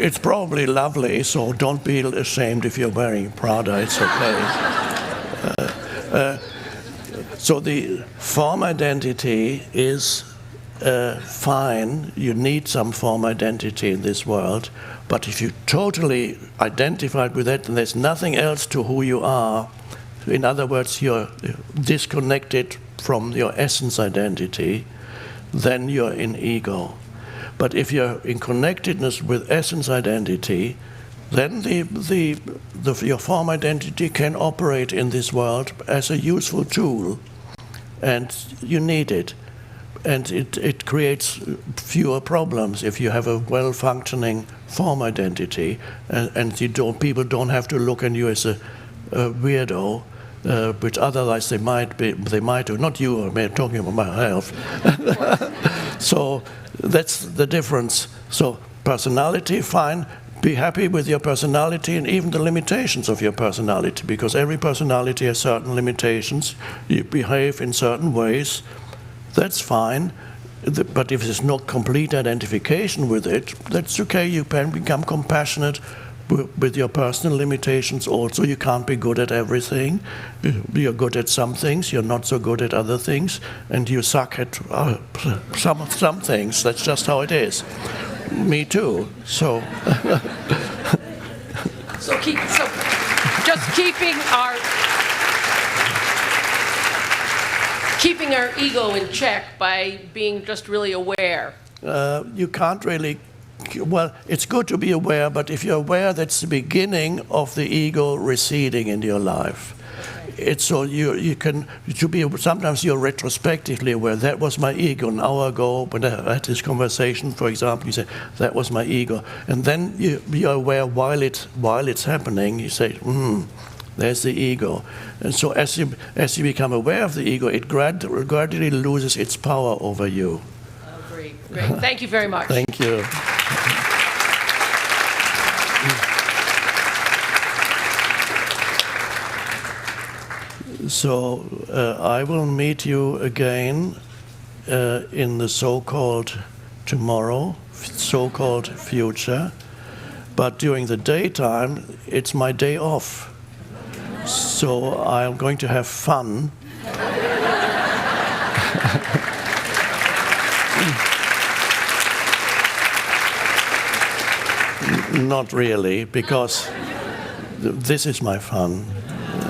It's probably lovely, so don't be ashamed if you're wearing Prada, it's okay. So the form identity is fine. You need some form identity in this world, but if you totally identified with that and there's nothing else to who you are, in other words, you're disconnected from your essence identity, then you're in ego. But if you're in connectedness with essence identity, then your form identity can operate in this world as a useful tool, and you need it. And it creates fewer problems if you have a well-functioning form identity, and people don't have to look at you as a weirdo, which otherwise they might do. Not you, I'm talking about myself. So that's the difference. So personality, fine. Be happy with your personality and even the limitations of your personality, because every personality has certain limitations. You behave in certain ways. That's fine. But if there's no complete identification with it, that's okay. You can become compassionate with your personal limitations also. You can't be good at everything. You're good at some things, you're not so good at other things, and you suck at some things. That's just how it is. Me too. So just keeping our ego in check by being just really aware. You can't really. Well, it's good to be aware, but if you're aware, that's the beginning of the ego receding in your life. It's so you can sometimes you're retrospectively aware. That was my ego an hour ago when I had this conversation, for example. You say that was my ego, and then you're aware while it's happening. You say, there's the ego, and so as you become aware of the ego, it gradually loses its power over you. Oh, great. Thank you very much. Thank you. So I will meet you again in the so-called tomorrow, so-called future, but during the daytime, it's my day off. So I'm going to have fun. Not really, because this is my fun.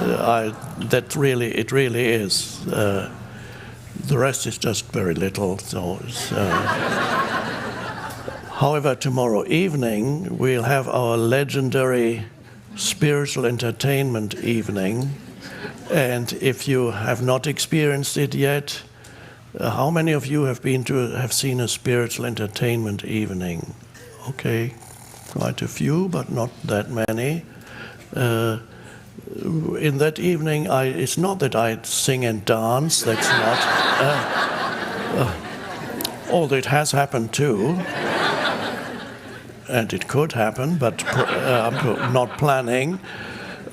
It really is. The rest is just very little. So however, tomorrow evening we'll have our legendary spiritual entertainment evening. And if you have not experienced it yet, how many of you have seen a spiritual entertainment evening? Okay, quite a few, but not that many. In that evening, it's not that I sing and dance. That's not. Although it has happened too, and it could happen, but I'm not planning.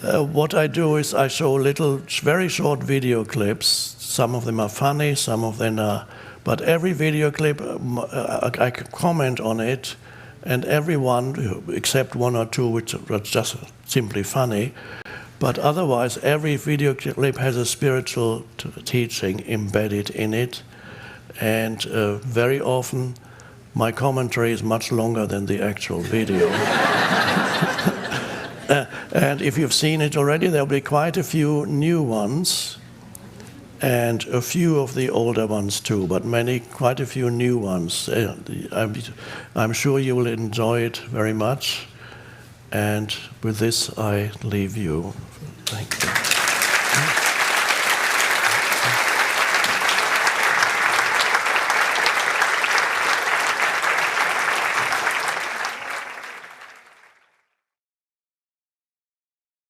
What I do is I show little, very short video clips. Some of them are funny, some of them are. But every video clip, I can comment on it, and everyone, except one or two, which are just simply funny. But otherwise, every video clip has a spiritual teaching embedded in it. And very often, my commentary is much longer than the actual video. And if you've seen it already, there'll be quite a few new ones, and a few of the older ones too, but quite a few new ones. I'm sure you will enjoy it very much. And with this, I leave you. Thank you.